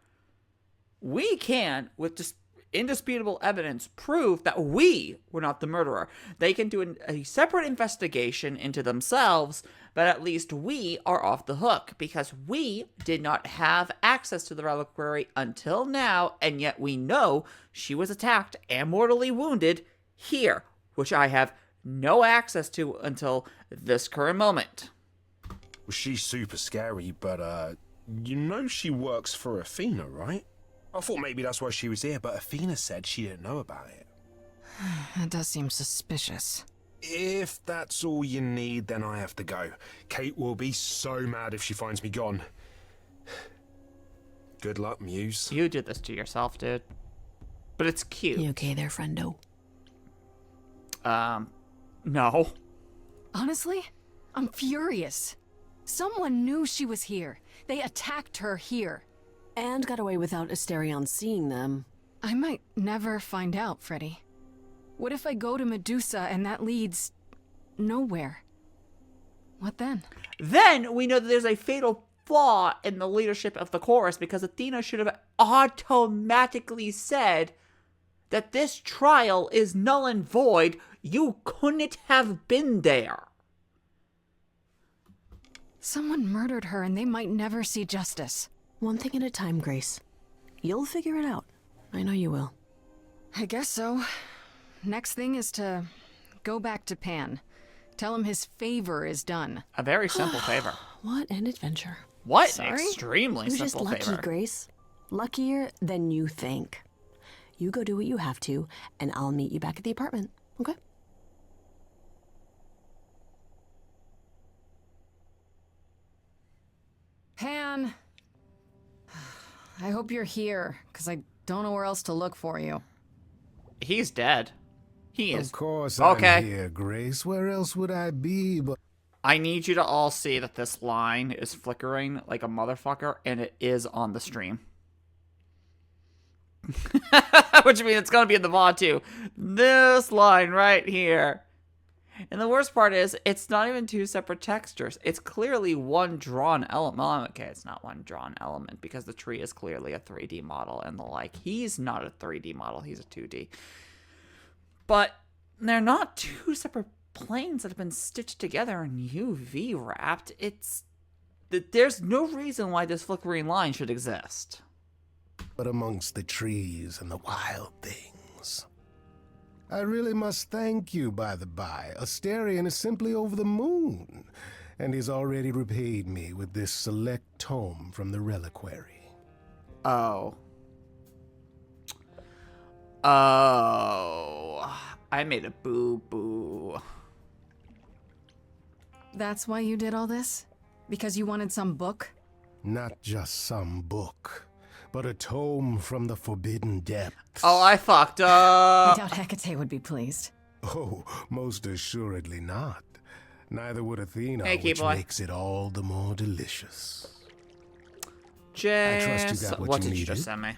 We can, with just indisputable evidence, prove that we were not the murderer. They can do a separate investigation into themselves, but at least we are off the hook because we did not have access to the reliquary until now, and yet we know she was attacked and mortally wounded here, which I have no access to until this current moment. Well, she's super scary, but, you know she works for Athena, right? I thought maybe that's why she was here, but Athena said she didn't know about it. That does seem suspicious. If that's all you need, then I have to go. Kate will be so mad if she finds me gone. Good luck, Muse. You did this to yourself, dude. But it's cute. You okay there, friendo? No. Honestly, I'm furious. Someone knew she was here. They attacked her here. And got away without Asterion seeing them. I might never find out, Freddy. What if I go to Medusa and that leads nowhere? What then? Then we know that there's a fatal flaw in the leadership of the chorus because Athena should have automatically said that this trial is null and void. You couldn't have been there. Someone murdered her and they might never see justice. One thing at a time, Grace. You'll figure it out. I know you will. I guess so. Next thing is to go back to Pan. Tell him his favor is done. A very simple favor. What an adventure. What an Sorry? extremely You're just simple lucky, favor. Grace. Luckier than you think. You go do what you have to, and I'll meet you back at the apartment, okay? Pan! I hope you're here, because I don't know where else to look for you. He's dead. He is. Of course Okay. I'm here, Grace. Where else would I be but... I need you to all see that this line is flickering like a motherfucker, and it is on the stream. Which means it's going to be in the VOD too. This line right here. And the worst part is, it's not even two separate textures. It's clearly one drawn element. Well, okay, it's not one drawn element because the tree is clearly a 3D model and the like. He's not a 3D model. He's a 2D. But they're not two separate planes that have been stitched together and UV wrapped. There's no reason why this flickering line should exist. but amongst the trees and the wild things. I really must thank you, by the by. Asterion is simply over the moon, and he's already repaid me with this select tome from the reliquary. Oh. I made a boo-boo. That's why you did all this? Because you wanted some book? Not just some book, but a tome from the forbidden depths. Oh, I fucked I up. doubt Hecate would be pleased. Oh, most assuredly not. Neither would Athena, Hey, which Keyboy. makes it all the more delicious. Jace, I trust you got what you did you just needed. send me?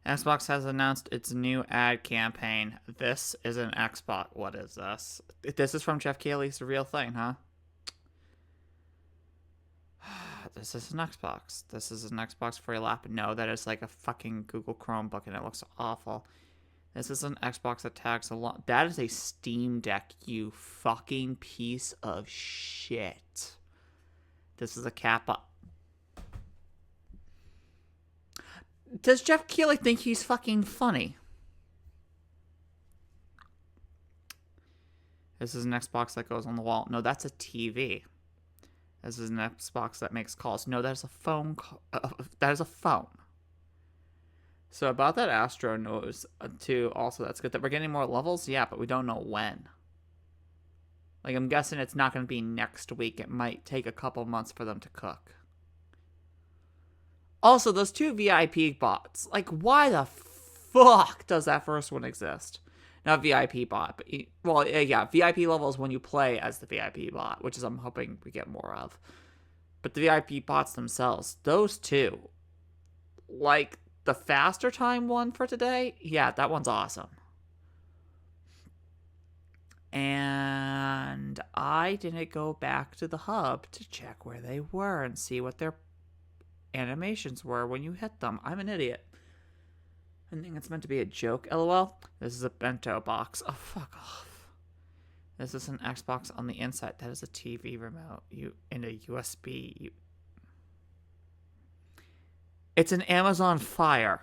Xbox has announced its new ad campaign. This is an Xbox. What is this? This is from Jeff Keighley's The Real Thing, huh? This is an Xbox. This is an Xbox for your lap. No, that is like a fucking Google Chromebook and it looks awful. This is an Xbox that tags along. That is a Steam Deck, you fucking piece of shit. This is a Kappa. Does Jeff Keighley think he's fucking funny? This is an Xbox that goes on the wall. No, that's a TV. This is an Xbox that makes calls. No, that is a phone. That is a phone. So about that Astro news, too, also, that's good that we're getting more levels. Yeah, but we don't know when. Like, I'm guessing it's not going to be next week. It might take a couple months for them to cook. Also, those 2 VIP bots. Like, why the fuck does that first one exist? Not VIP bot, but... Well, yeah, VIP level is when you play as the VIP bot, which is I'm hoping we get more of. But the VIP bots themselves, those 2. Like... The faster time one for today, yeah, that one's awesome. And I didn't go back to the hub to check where they were and see what their animations were when you hit them. I'm an idiot. I think it's meant to be a joke, lol. This is a bento box. Oh, fuck off. This is an Xbox on the inside. That is a TV remote. And a USB. It's an Amazon Fire.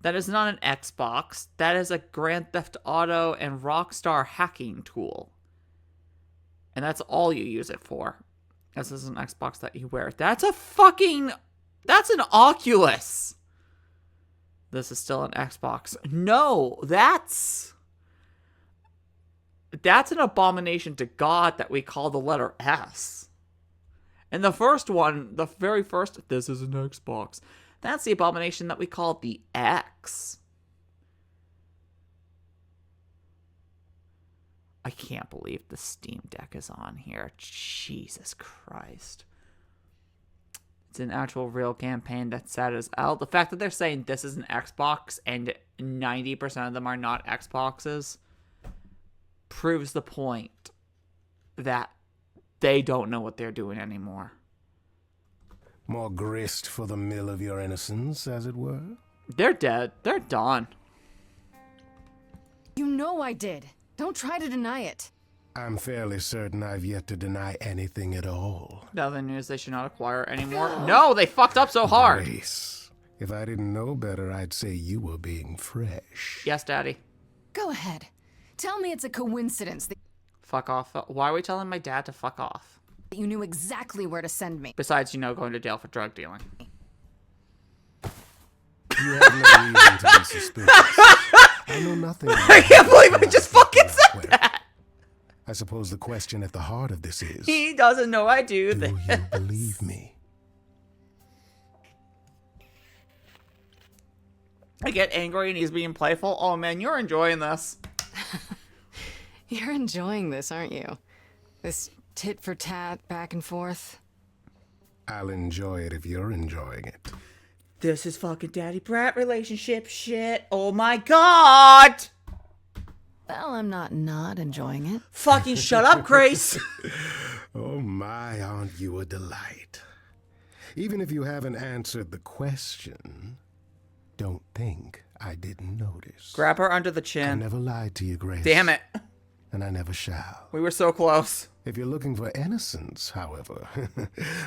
That is not an Xbox. That is a Grand Theft Auto and Rockstar hacking tool. And that's all you use it for. This is an Xbox that you wear. That's a fucking... That's an Oculus. This is still an Xbox. No, that's an abomination to God that we call the letter S. And the first one, the very first, this is an Xbox. That's the abomination that we call the X. I can't believe the Steam Deck is on here. Jesus Christ. It's an actual real campaign that sad as out. The fact that they're saying this is an Xbox and 90% of them are not Xboxes proves the point that they don't know what they're doing anymore. More grist for the mill of your innocence, as it were? They're dead. They're done. You know I did. Don't try to deny it. I'm fairly certain I've yet to deny anything at all. Now the news they should not acquire anymore. No, they fucked up so hard. Grace, if I didn't know better, I'd say you were being fresh. Yes, Daddy. Go ahead. Tell me it's a coincidence that Fuck off. Why are we telling my dad to fuck off? you knew exactly where to send me. Besides, going to jail for drug dealing. You have no reason to be suspicious. I know nothing. I can't believe I just fucking said that. I suppose the question at the heart of this is... He doesn't know I do this. Do you believe me? I get angry and he's being playful. Oh man, you're enjoying this. You're enjoying this, aren't you? This tit for tat, back and forth. I'll enjoy it if you're enjoying it. This is fucking daddy brat relationship shit. Oh my god! Well, I'm not enjoying it. Fucking shut up, Grace. Oh my, aren't you a delight? Even if you haven't answered the question, don't think I didn't notice. Grab her under the I chin. never lied to you, Grace. Damn it. And I never shall. We were so close. If you're looking for innocence, however,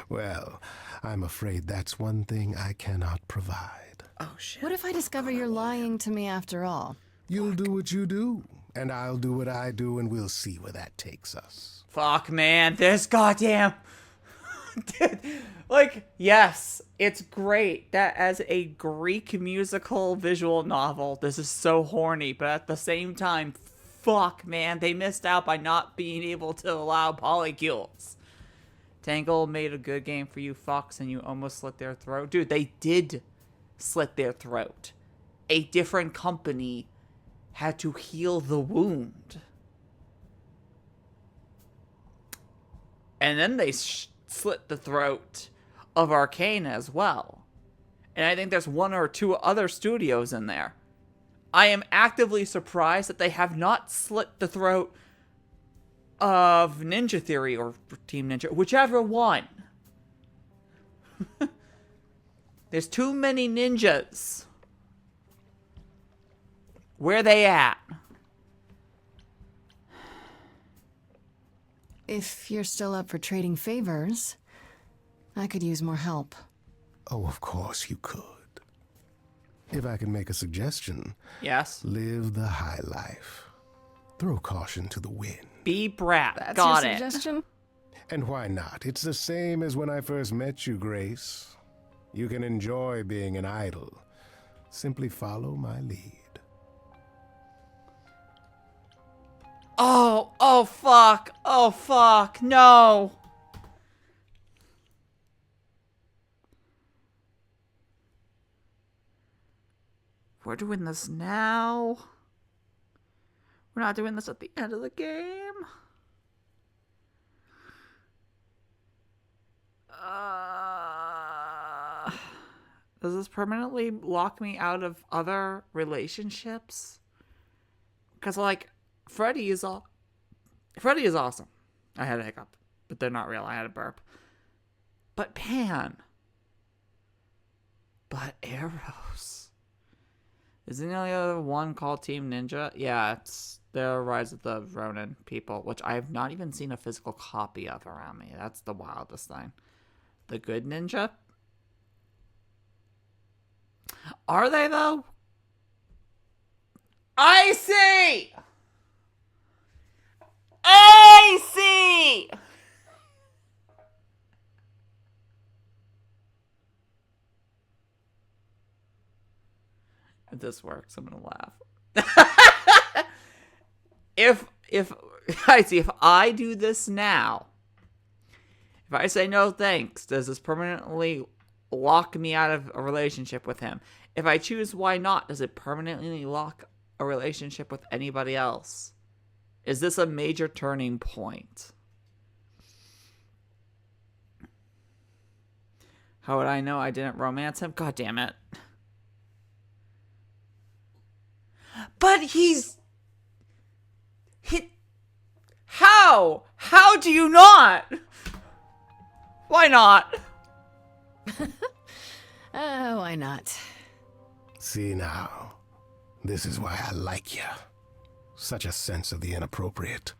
well, I'm afraid that's one thing I cannot provide. Oh shit. What if I discover you're lying to me after all? You'll do what you do, and I'll do what I do, and we'll see where that takes us. Fuck, man. This goddamn... Dude, like, yes, it's great that as a Greek musical visual novel, this is so horny, but at the same time, fuck, man, they missed out by not being able to allow polycules. Tangle made a good game for you fucks, and you almost slit their throat. Dude, they did slit their throat. A different company had to heal the wound. And then they slit the throat of Arcane as well. And I think there's one or two other studios in there. I am actively surprised that they have not slit the throat of Ninja Theory or Team Ninja, whichever one. There's too many ninjas. Where they at? If you're still up for trading favors, I could use more help. Oh, of course you could. If I can make a suggestion, Yes. live the high life. Throw caution to the wind. Be brat. That's Got your it. suggestion? And why not? It's the same as when I first met you, Grace. You can enjoy being an idol. Simply follow my lead. Oh, fuck. Oh, fuck. No. We're doing this now. We're not doing this at the end of the game. Does this permanently lock me out of other relationships? Because, like, Freddy is awesome. I had a hiccup, but they're not real. I had a burp. But Pan. But Arrows. Isn't the only other one called Team Ninja? Yeah, it's the Rise of the Ronin people, which I have not even seen a physical copy of around me. That's the wildest thing. The Good Ninja? Are they, though? I see! I see! If this works, I'm gonna laugh. if I see, if I do this now, if I say no thanks, does this permanently lock me out of a relationship with him? If I choose why not, does it permanently lock a relationship with anybody else? Is this a major turning point? How would I know I didn't romance him? God damn it. But how? How do you not? Why not? Why not? See now, this is why I like you. Such a sense of the inappropriate.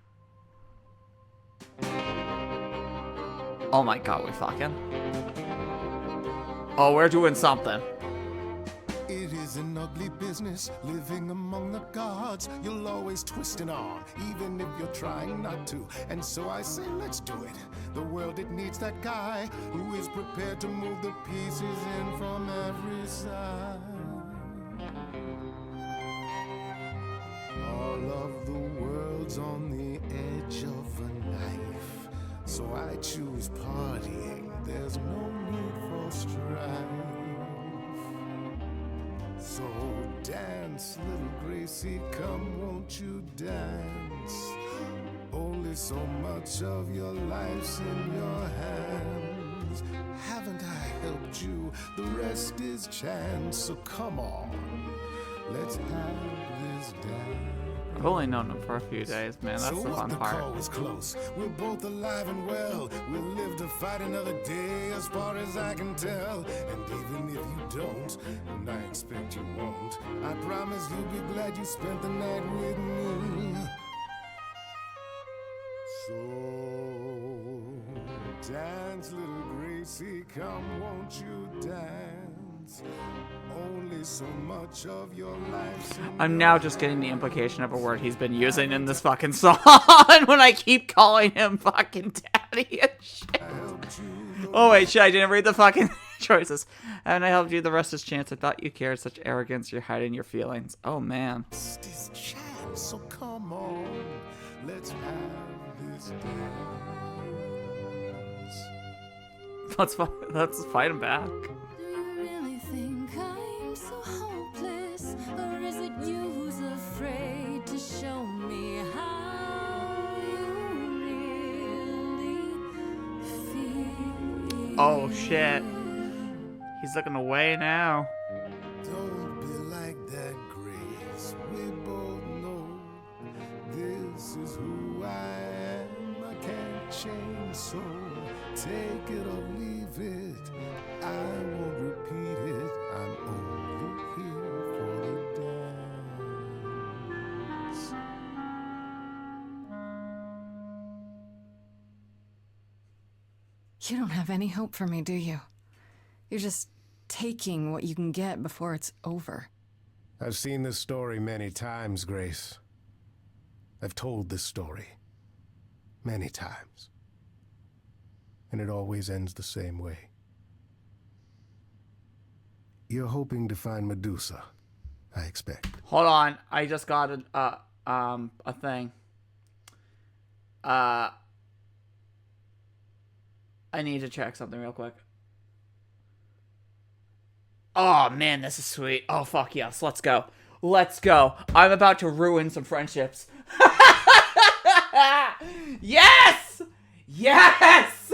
Oh my god, we fucking. Oh, we're doing something. It is an ugly business, living among the gods. You'll always twist an arm, even if you're trying not to. And so I say, let's do it. The world, it needs that guy who is prepared to move the pieces in from every side. All of the world's on the edge of a knife. So I choose partying. There's no need for strife. So dance, little Gracie, come, won't you dance? Only so much of your life's in your hands. Haven't I helped you? The rest is chance. So come on, let's have this dance. I've only known him for a few days, man. That's So the fun the part. call was close. We're both alive and well. We'll live to fight another day, as far as I can tell. And even if you don't, and I expect you won't, I promise you'll be glad you spent the night with me. So dance, little Gracie, come, won't you dance? Only so much of your life's in I'm your now just getting the implication of a word he's been using in this fucking song when I keep calling him fucking daddy and shit. Oh wait, shit, I didn't read the fucking choices. Haven't I helped you? The rest is chance. I thought you cared. Such arrogance. You're hiding your feelings. Oh man. this chance, so come on, let's have this dance. Let's fight him back. Do you really think I'm so hopeless? Or is it you who's afraid to show me how you really feel? Oh shit. He's looking away now. Don't be like that, Grace. We both know this is who I am. I can't change, so take it or leave it. I won't repeat it. I'm only here for the You don't have any hope for me, do you? You're just taking what you can get before it's over. I've seen this story many times, Grace. I've told this story many times. And it always ends the same way. You're hoping to find Medusa, I expect. Hold on, I just got a thing. I need to check something real quick. Oh man, this is sweet. Oh fuck yes, let's go. Let's go. I'm about to ruin some friendships. Yes! Yes!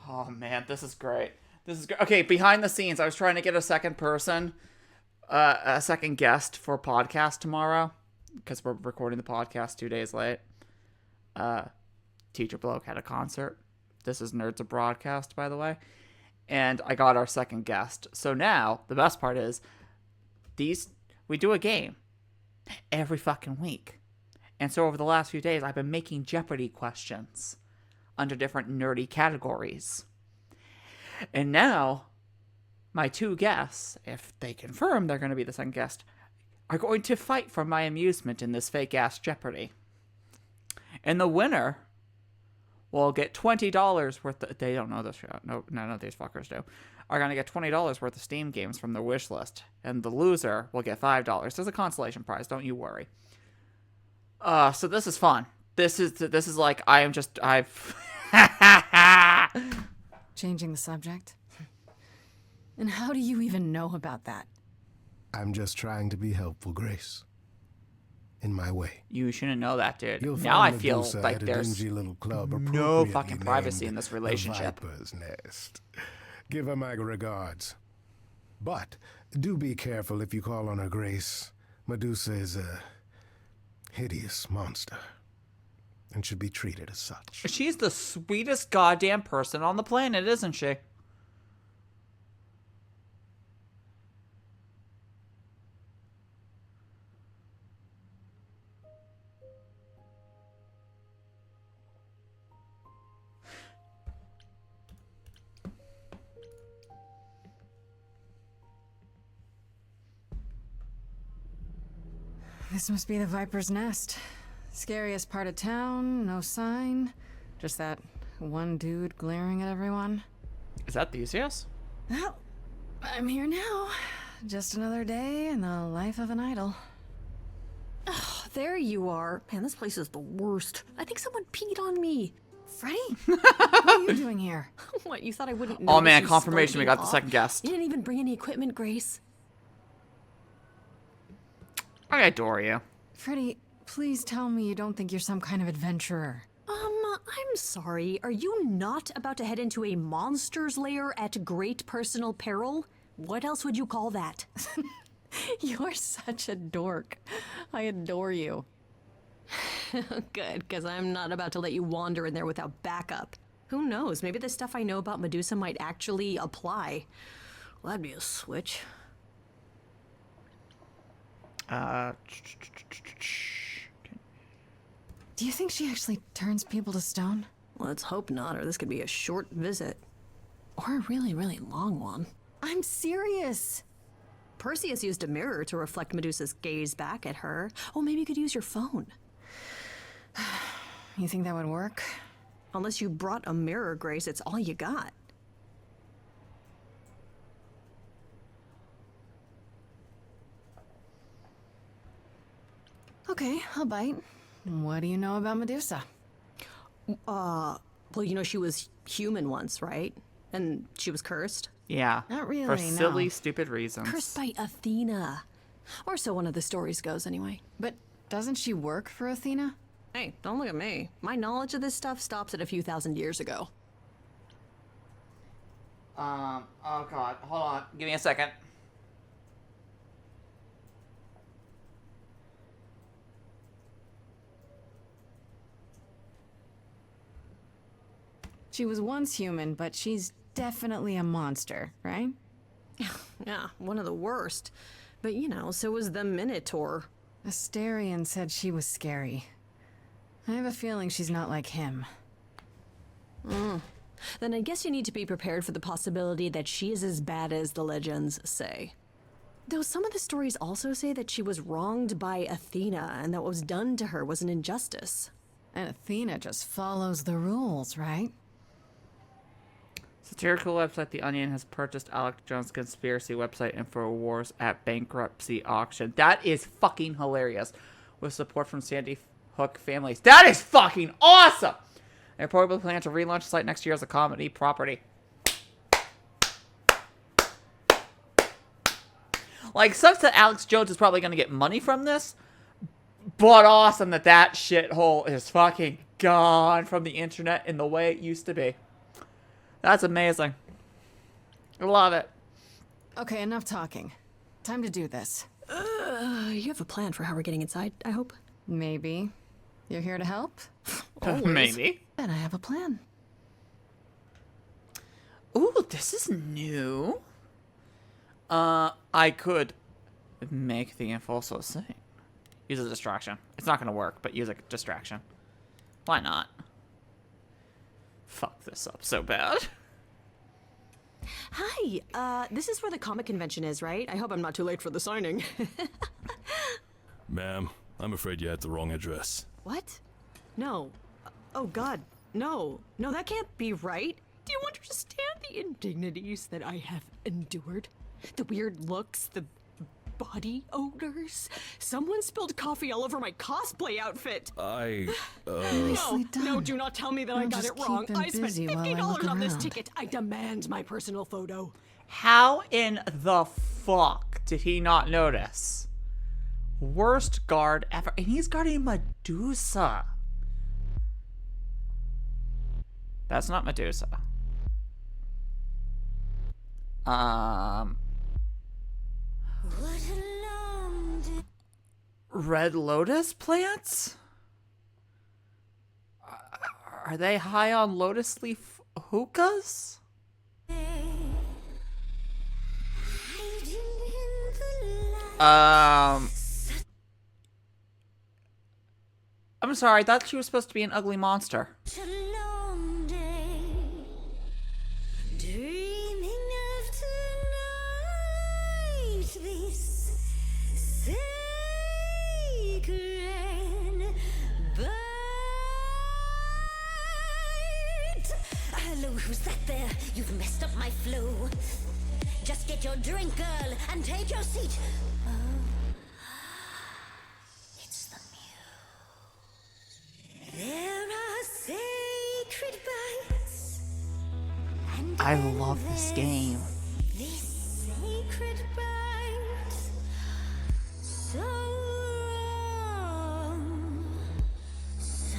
Oh man, this is great. This is great. Okay, behind the scenes, I was trying to get a second person, a second guest for podcast tomorrow, because we're recording the podcast 2 days late. Teacher Bloke had a concert. This is Nerds of Broadcast, by the way. And I got our second guest. So now, the best part is, we do a game every fucking week. And so over the last few days, I've been making Jeopardy questions under different nerdy categories. And now, my two guests, if they confirm they're going to be the second guest, are going to fight for my amusement in this fake-ass Jeopardy. And the winner will get $20 worth of... They don't know this yet. No, none of these fuckers do. Are going to get $20 worth of Steam games from their wish list. And the loser will get $5. There's a consolation prize, don't you worry. So this is fun. This is like, I've... Changing the subject? And how do you even know about that? I'm just trying to be helpful, Grace. In my way. You shouldn't know that, dude. You'll Now I find feel Medusa like at a there's dingy little club no appropriately fucking privacy named in this the relationship. Viper's Nest. Give her my regards. But do be careful if you call on her, Grace. Medusa is a hideous monster and should be treated as such. She's the sweetest goddamn person on the planet, isn't she? This must be the Viper's Nest. Scariest part of town, no sign. Just that one dude glaring at everyone. Is that Theseus? Well, I'm here now. Just another day in the life of an idol. Oh, there you are. Man, this place is the worst. I think someone peed on me. Freddy? What are you doing here? What, you thought I wouldn't know? Oh man, confirmation, we got the second guest. You didn't even bring any equipment, Grace. I adore you. Freddy, please tell me you don't think you're some kind of adventurer. I'm sorry. Are you not about to head into a monster's lair at great personal peril? What else would you call that? You're such a dork. I adore you. Good, because I'm not about to let you wander in there without backup. Who knows? Maybe the stuff I know about Medusa might actually apply. Well, that'd be a switch. Do you think she actually turns people to stone? Let's hope not, or this could be a short visit. Or a really, really long one. I'm serious. Perseus used a mirror to reflect Medusa's gaze back at her. Oh, maybe you could use your phone. You think that would work? Unless you brought a mirror, Grace, it's all you got. Okay, I'll bite. What do you know about Medusa? Well, you know she was human once, right? And she was cursed. Yeah. Not really, For no. silly, stupid reasons. Cursed by Athena. Or so one of the stories goes, anyway. But doesn't she work for Athena? Hey, don't look at me. My knowledge of this stuff stops at a few thousand years ago. Oh god, hold on. Give me a second. She was once human, but she's definitely a monster, right? Yeah, one of the worst. But you know, so was the Minotaur. Asterion said she was scary. I have a feeling she's not like him. Then I guess you need to be prepared for the possibility that she is as bad as the legends say. Though some of the stories also say that she was wronged by Athena and that what was done to her was an injustice. And Athena just follows the rules, right? Satirical website The Onion has purchased Alex Jones' conspiracy website InfoWars at bankruptcy auction. That is fucking hilarious. With support from Sandy Hook families. That is fucking awesome! They reportedly plan to relaunch the site next year as a comedy property. Like, sucks that Alex Jones is probably going to get money from this, but awesome that that shithole is fucking gone from the internet in the way it used to be. That's amazing. I love it. Okay, enough talking. Time to do this. You have a plan for how we're getting inside, I hope? Maybe. You're here to help? Maybe. Then I have a plan. Ooh, this is new. I could make the Infolso sing. Use a distraction. It's not gonna work, but use a distraction. Why not? Fuck this up so bad. Hi, this is where the comic convention is, right? I hope I'm not too late for the signing. Ma'am, I'm afraid you had the wrong address. What? No. Oh god, no. No, that can't be right. Do you understand the indignities that I have endured? The weird looks, the body odors. Someone spilled coffee all over my cosplay outfit. No, do not tell me that I got it wrong. I spent $50 on this ticket. I demand my personal photo. How in the fuck did he not notice? Worst guard ever. And he's guarding Medusa. That's not Medusa. Red Lotus plants? Are they high on lotus leaf hookahs? I'm sorry, I thought she was supposed to be an ugly monster. Who's that there? You've messed up my flow. Just get your drink, girl, and take your seat. Oh, it's the Muse. There are sacred bites. And I love this game. this sacred bite. So wrong. So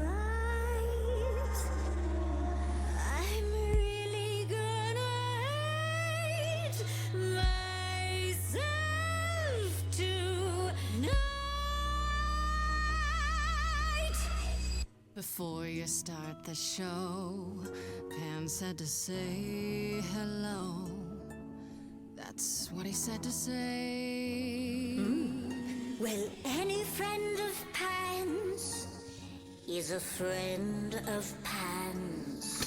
right. I'm really gonna hate myself tonight. Before you start the show, Pan said to say hello. That's what he said to say. Well, any friend of Pan's is a friend of Pan's.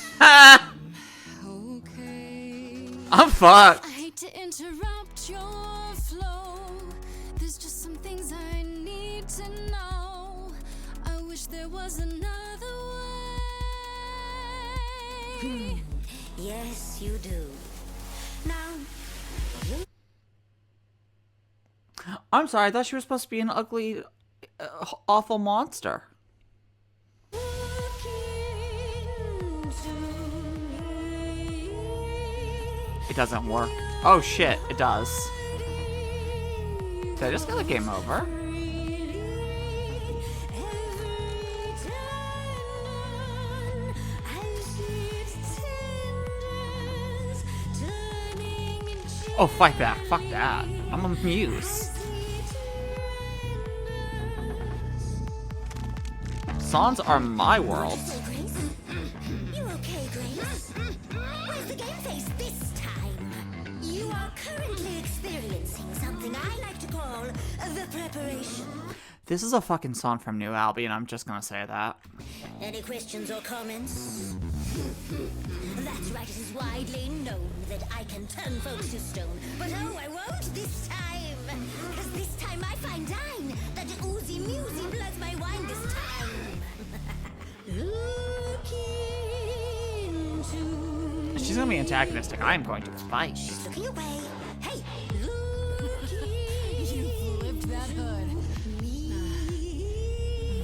Okay. I'm fucked. I hate to interrupt your flow. There's just some things I need to know. I wish there was another way. Yes, you do. Now, I'm sorry, I thought she was supposed to be an ugly, awful monster. look into me. It doesn't work. Oh shit, it does. Did I just get the game over? Oh, fight back. Fuck that. I'm a muse. Songs are my world. You okay? preparation. This is a fucking song from New Albion, I'm just gonna say that. Any questions or comments? That's right, it is widely known that I can turn folks to stone. But oh, I won't this time. Cause this time I find dine that oozy musy bloods my wine this time. Look into. She's gonna be antagonistic. I'm going to fight. She's looking away. Hey, You flipped that hood.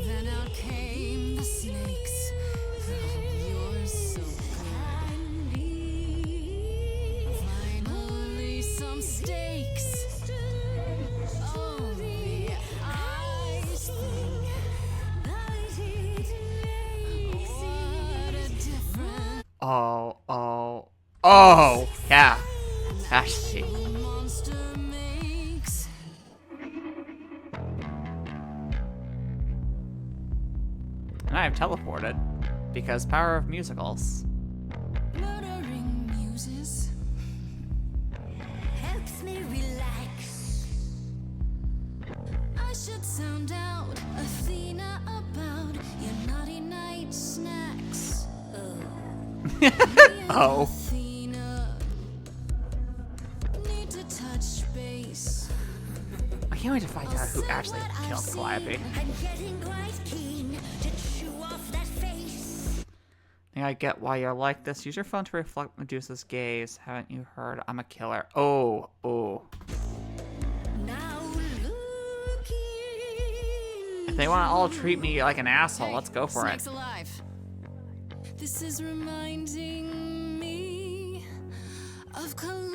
Then out came the snakes. Oh, you're so good. Finally, some steaks. Oh, the ice thing. What a difference. Oh, yeah. Actually. Monster makes. And I have teleported. Because power of musicals. Murdering muses. helps me relax. I should sound out Athena about your naughty night snacks. Oh. Athena, need to touch base. I can't wait to find out who actually killed Calliope. I'm getting quite keen to chew off that face. I think I get why you're like this. Use your phone to reflect Medusa's gaze. Haven't you heard? I'm a killer. Oh. Now look If they want to all treat me like an asshole, let's go for Snakes it. alive. This is reminding me of Calliope.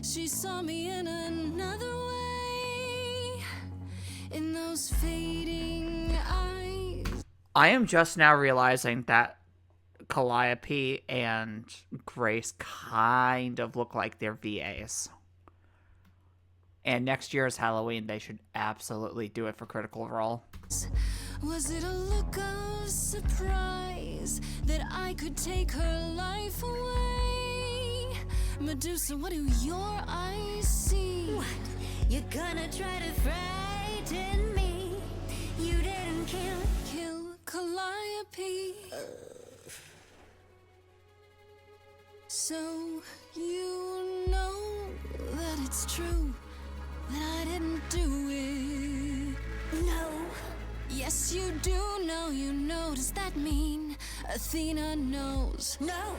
She saw me in another way, in those fading eyes. I am just now realizing that Calliope and Grace kind of look like they're VAs. And next year's Halloween, they should absolutely do it for Critical Role. Was it a look of surprise that I could take her life away? Medusa, what do your eyes see? what? You're gonna try to frighten me. You didn't kill. Calliope. So you know that it's true that I didn't do it. No. Yes, you do know, you know. Does that mean Athena knows? No.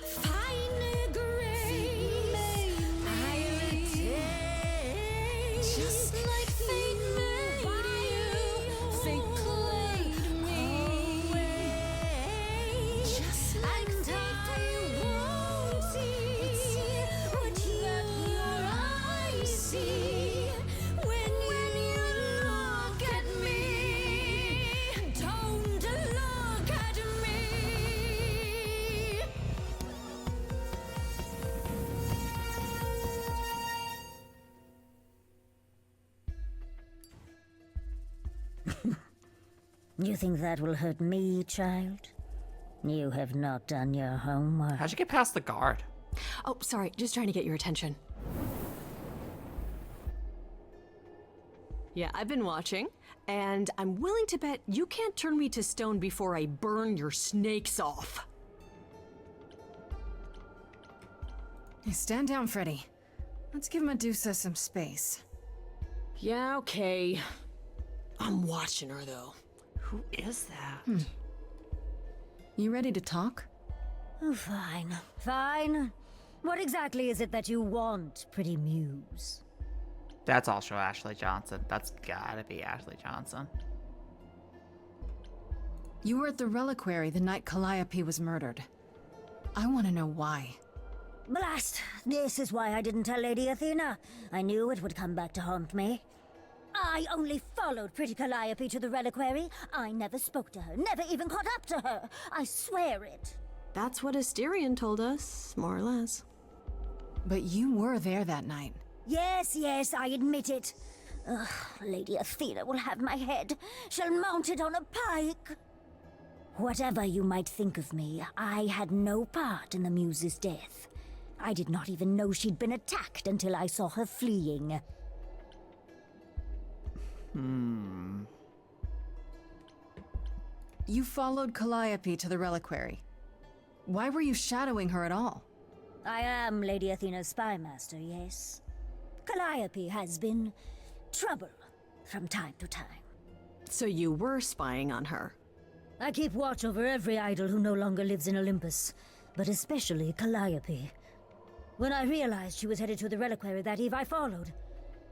Fine grace. I'll take. Just like fate made you, fate played me. Just like And I won't see what your eyes see when you look at me. Don't look at me. You think that will hurt me, child? You have not done your homework. How'd you get past the guard? Oh, sorry, just trying to get your attention. Yeah, I've been watching, and I'm willing to bet you can't turn me to stone before I burn your snakes off. Hey, stand down, Freddy. Let's give Medusa some space. Yeah, okay. I'm watching her, though. Who is that? You ready to talk? Oh, fine. Fine. What exactly is it that you want, pretty muse? That's also Ashley Johnson. That's gotta be Ashley Johnson. You were at the reliquary the night Calliope was murdered. I want to know why. Blast! This is why I didn't tell Lady Athena. I knew it would come back to haunt me. I only followed pretty Calliope to the reliquary. I never spoke to her, never even caught up to her. I swear it. That's what Asterion told us, more or less. But you were there that night. Yes, I admit it. Ugh, Lady Athena will have my head. She'll mount it on a pike. Whatever you might think of me, I had no part in the Muse's death. I did not even know she'd been attacked until I saw her fleeing. You followed Calliope to the reliquary. Why were you shadowing her at all? I am Lady Athena's spy master, yes. Calliope has been trouble from time to time. So you were spying on her. I keep watch over every idol who no longer lives in Olympus, but especially Calliope. When I realized she was headed to the reliquary that eve, I followed.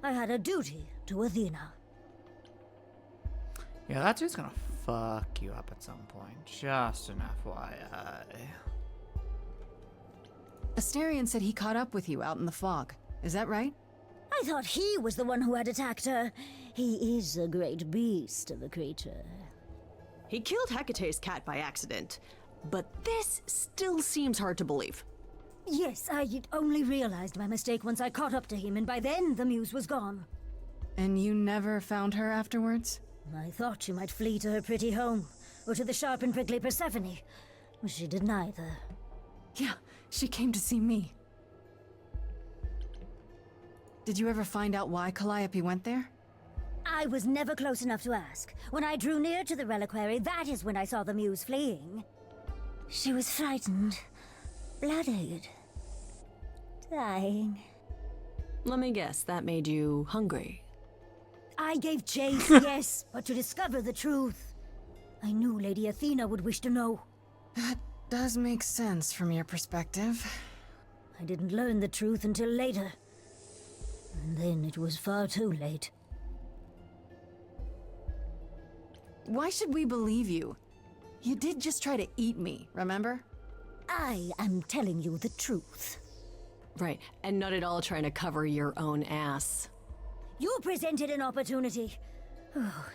I had a duty to Athena. Yeah, that's just gonna fuck you up at some point. Just an FYI. Asterion said he caught up with you out in the fog. Is that right? I thought he was the one who had attacked her. He is a great beast of a creature. He killed Hecate's cat by accident, but this still seems hard to believe. Yes, I only realized my mistake once I caught up to him, and by then the muse was gone. And you never found her afterwards? I thought she might flee to her pretty home, or to the sharp and prickly Persephone. She did neither. Yeah, she came to see me. Did you ever find out why Calliope went there? I was never close enough to ask. When I drew near to the reliquary, that is when I saw the muse fleeing. She was frightened, bloodied, dying. Let me guess, that made you hungry. I gave chase, yes, but to discover the truth. I knew Lady Athena would wish to know. That does make sense from your perspective. I didn't learn the truth until later. And then it was far too late. Why should we believe you? You did just try to eat me, remember? I am telling you the truth. Right, and not at all trying to cover your own ass. You presented an opportunity. Oh,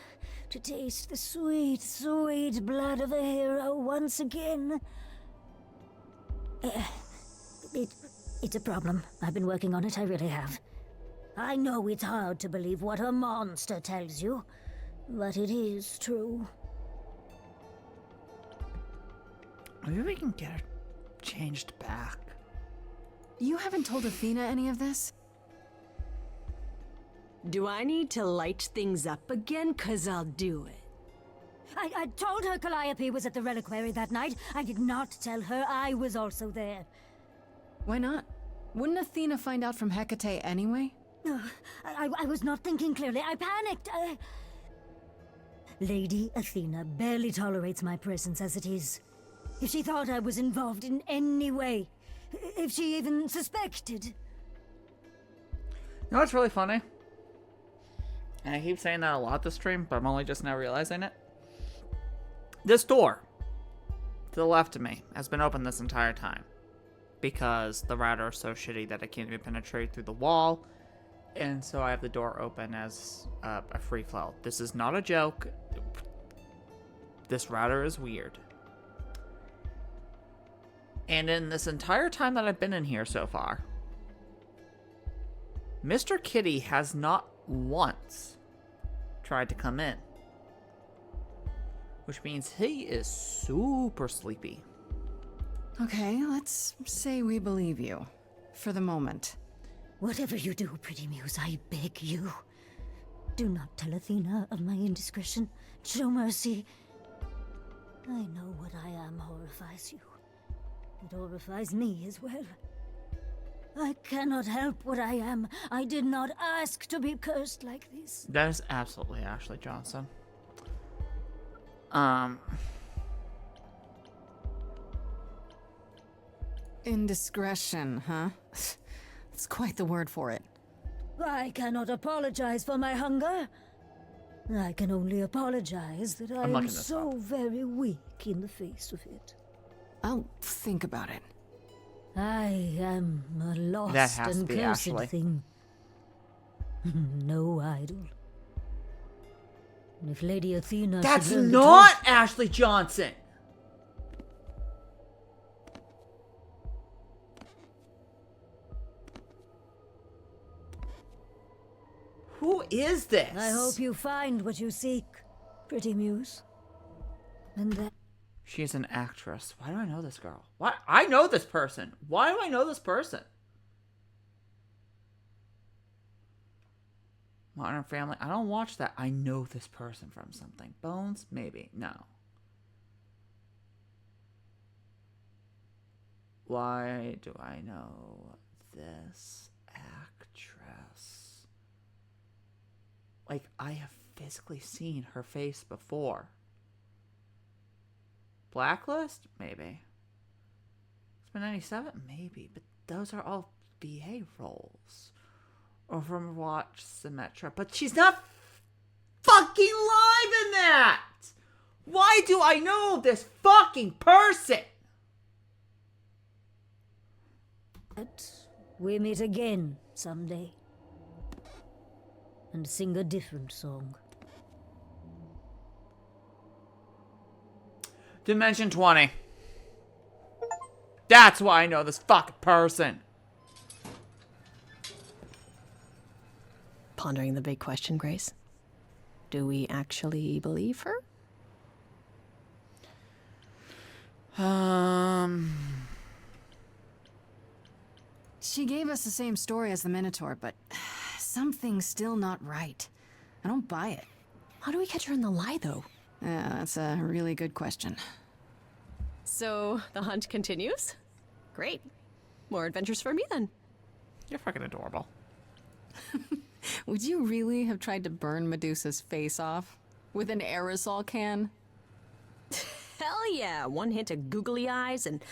to taste the sweet, sweet blood of a hero once again. It's a problem. I've been working on it, I really have. I know it's hard to believe what a monster tells you, but it is true. Maybe we can get her changed back. You haven't told Athena any of this? Do I need to light things up again? 'Cause I'll do it. I told her Calliope was at the reliquary that night. I did not tell her I was also there. Why not? Wouldn't Athena find out from Hecate anyway? I was not thinking clearly. I panicked. Lady Athena barely tolerates my presence as it is. If she thought I was involved in any way, if she even suspected. You know what's really funny? And I keep saying that a lot this stream, but I'm only just now realizing it. This door to the left of me has been open this entire time. Because the router is so shitty that it can't even penetrate through the wall. And so I have the door open as a free flow. This is not a joke. This router is weird. And in this entire time that I've been in here so far, Mr. Kitty has not once tried to come in. Which means he is super sleepy. Okay, let's say we believe you. For the moment. Whatever you do, pretty muse, I beg you. Do not tell Athena of my indiscretion. Show mercy. I know what I am horrifies you. It horrifies me as well. I cannot help what I am. I did not ask to be cursed like this. That is absolutely Ashley Johnson. Indiscretion, huh? That's quite the word for it. I cannot apologize for my hunger. I can only apologize that I am so very weak in the face of it. I'll think about it. I am a lost That has and to be cursed Ashley. thing. No idol. And if Lady Athena That's should learn not the truth, Ashley Johnson! Who is this? I hope you find what you seek, pretty muse. And that She's an actress. Why do I know this girl? Why? I know this person. Why do I know this person? Modern Family. I don't watch that. I know this person from something. Bones? Maybe. No. Why do I know this actress? Like, I have physically seen her face before. Blacklist? Maybe. It's been 97? Maybe. But those are all BA roles. Or from Watch Symmetra. But she's not fucking live in that! Why do I know this fucking person? But we meet again someday. And sing a different song. Dimension 20. That's why I know this fucking person. Pondering the big question, Grace. Do we actually believe her? She gave us the same story as the Minotaur, but something's still not right. I don't buy it. How do we catch her in the lie, though? Yeah, that's a really good question. So, the hunt continues? Great. More adventures for me, then. You're fucking adorable. Would you really have tried to burn Medusa's face off? With an aerosol can? Hell yeah! One hint of googly eyes and...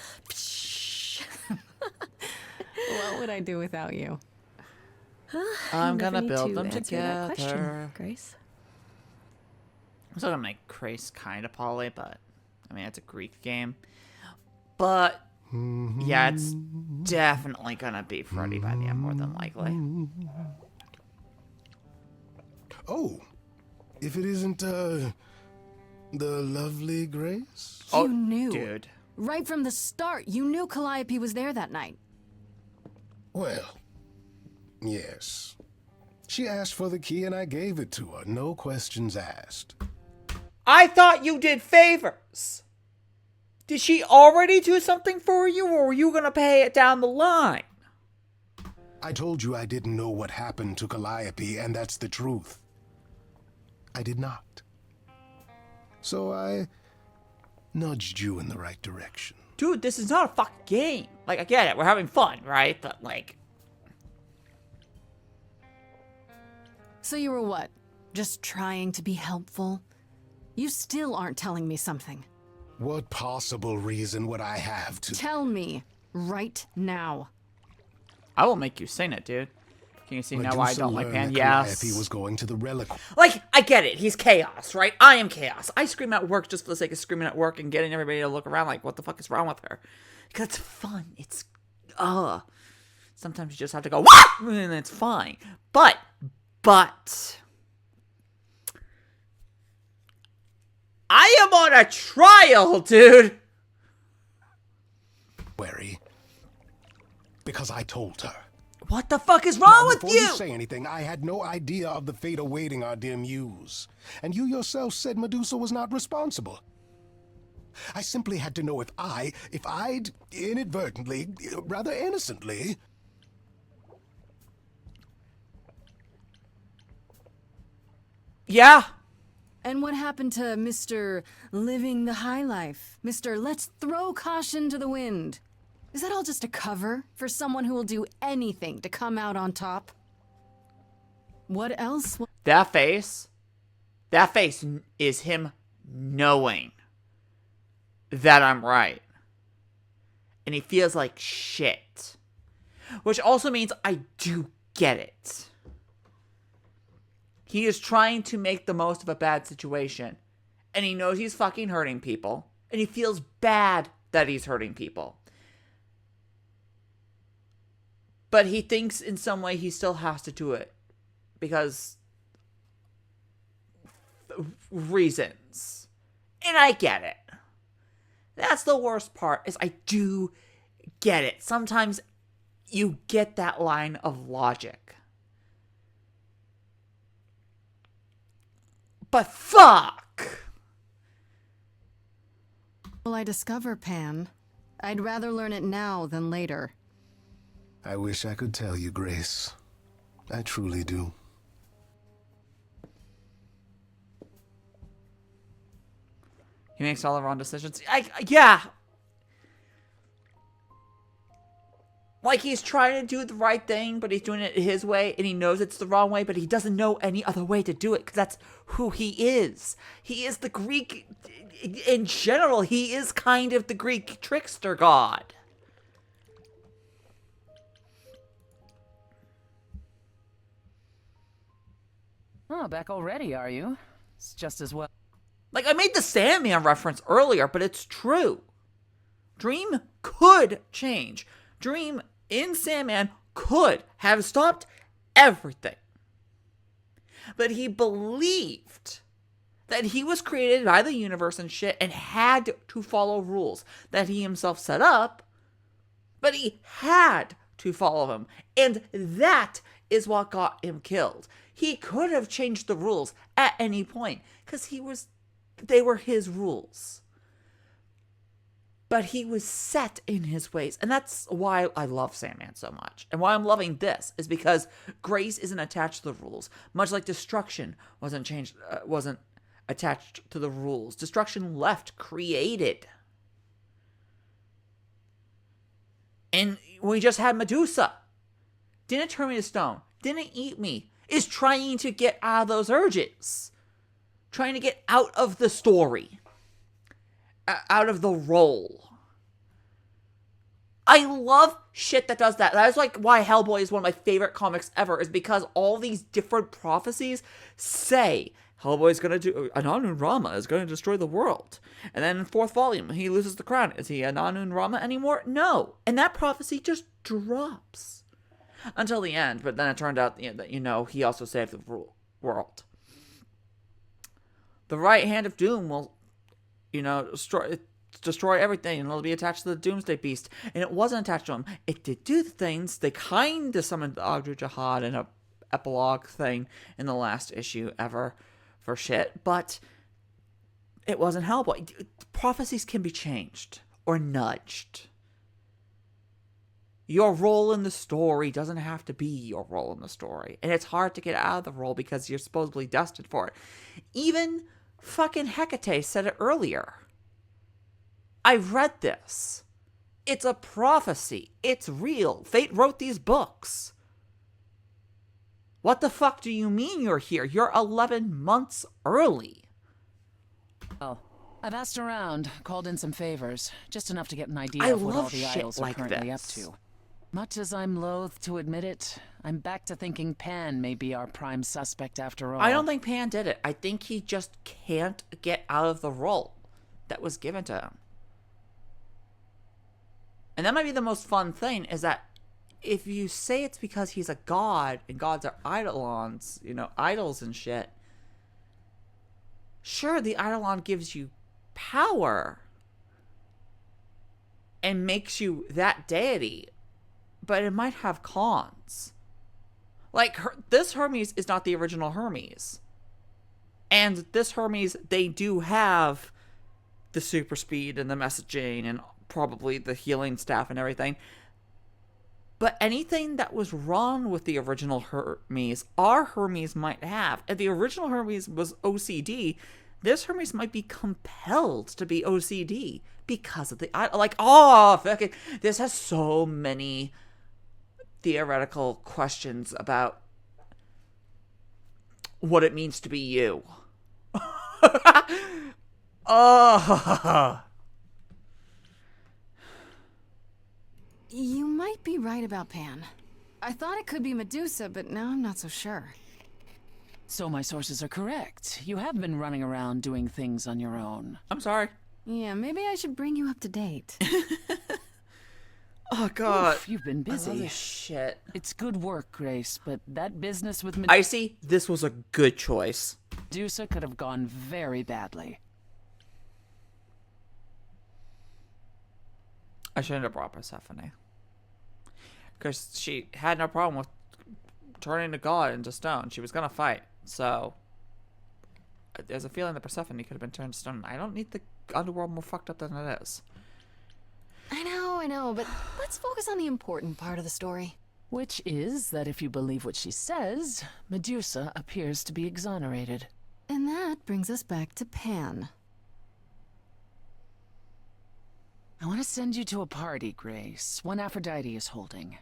What would I do without you? I'm Never gonna need build to them answer that question, together. Grace. I'm still gonna make Grace kind of poly, but I mean, it's a Greek game. But yeah, it's definitely gonna be Freddy by the end, more than likely. Oh, if it isn't, the lovely Grace? You knew. Dude. Right from the start, you knew Calliope was there that night. Well, yes. She asked for the key and I gave it to her, no questions asked. I thought you did favors. Did she already do something for you, or were you gonna pay it down the line? I told you I didn't know what happened to Calliope, and that's the truth. I did not. So I nudged you in the right direction. Dude, this is not a fucking game. Like, I get it, we're having fun, right? But, like... So you were what? Just trying to be helpful? You still aren't telling me something. What possible reason would I have to... Tell me, right now. I will make you sing it, dude. Can you see now why I don't like Pan? Yes. Yes. Calliope was going to the relic. Like, I get it. He's chaos, right? I am chaos. I scream at work just for the sake of screaming at work and getting everybody to look around like, what the fuck is wrong with her? Because it's fun. It's, sometimes you just have to go, wah! And it's fine. But, I am on a trial, dude. Wary. Because I told her. What the fuck is wrong with Before you? you say anything, I had no idea of the fate awaiting our dear muse. And you yourself said Medusa was not responsible. I simply had to know if I'd inadvertently, rather innocently... Yeah. And what happened to Mr. Living the High Life? Mr. Let's throw caution to the wind? Is that all just a cover for someone who will do anything to come out on top? What else? That face is him knowing that I'm right. And he feels like shit. Which also means I do get it. He is trying to make the most of a bad situation. And he knows he's fucking hurting people. And he feels bad that he's hurting people. But he thinks in some way he still has to do it. Because... reasons. And I get it. That's the worst part, is I do get it. Sometimes you get that line of logic. But fuck! Will I discover Pan? I'd rather learn it now than later. I wish I could tell you, Grace. I truly do. He makes all the wrong decisions. Yeah. Like, he's trying to do the right thing, but he's doing it his way, and he knows it's the wrong way, but he doesn't know any other way to do it, because that's who he is. He is the Greek, in general, he is kind of the Greek trickster god. Oh, back already, are you? It's just as well. Like, I made the Sandman reference earlier, but it's true. Dream could change. Dream in Sandman could have stopped everything. But he believed that he was created by the universe and shit and had to follow rules that he himself set up, but he had to follow them. And that is what got him killed. He could have changed the rules at any point because they were his rules. But he was set in his ways. And that's why I love Sandman so much. And why I'm loving this is because Grace isn't attached to the rules. Much like Destruction wasn't attached to the rules. Destruction left created. And we just had Medusa. Didn't turn me to stone. Didn't eat me. Is trying to get out of those urges. Trying to get out of the story. Out of the role. I love shit that does that. That is like why Hellboy is one of my favorite comics ever, is because all these different prophecies say Hellboy's gonna do, Ananun Rama is gonna destroy the world. And then in 4th volume, he loses the crown. Is he Ananun Rama anymore? No. And that prophecy just drops. Until the end, but then it turned out that, he also saved the world. The right hand of doom will, destroy everything, and it'll be attached to the Doomsday Beast. And it wasn't attached to him. It did do the things. They kind of summoned the Agdru Jihad in a epilogue thing in the last issue ever for shit, but it wasn't Hellboy. Prophecies can be changed or nudged. Your role in the story doesn't have to be your role in the story. And it's hard to get out of the role because you're supposedly destined for it. Even fucking Hecate said it earlier. I read this. It's a prophecy. It's real. Fate wrote these books. What the fuck do you mean you're here? You're 11 months early. Oh, I've asked around, called in some favors, just enough to get an idea I of what all love the shit idols like are currently this. up to. Much as I'm loath to admit it, I'm back to thinking Pan may be our prime suspect after all. I don't think Pan did it. I think he just can't get out of the role that was given to him. And that might be the most fun thing, is that if you say it's because he's a god, and gods are eidolons, idols and shit, sure, the eidolon gives you power and makes you that deity, but it might have cons. Like, this Hermes is not the original Hermes. And this Hermes, they do have the super speed and the messaging and probably the healing staff and everything. But anything that was wrong with the original Hermes, our Hermes might have. If the original Hermes was OCD, this Hermes might be compelled to be OCD because of the... fucking... This has so many theoretical questions about what it means to be you. You might be right about Pan. I thought it could be Medusa, but now I'm not so sure. So my sources are correct. You have been running around doing things on your own. I'm sorry. Yeah, maybe I should bring you up to date. Oh, God. Oof, you've been I love busy. this shit. It's good work, Grace, but that business with Icy, this was a good choice. Medusa could have gone very badly. I shouldn't have brought Persephone. Because she had no problem with turning to God into stone. She was going to fight. So, there's a feeling that Persephone could have been turned to stone. I don't need the underworld more fucked up than it is. I know, but let's focus on the important part of the story. Which is that if you believe what she says, Medusa appears to be exonerated. And that brings us back to Pan. I want to send you to a party, Grace, one Aphrodite is holding.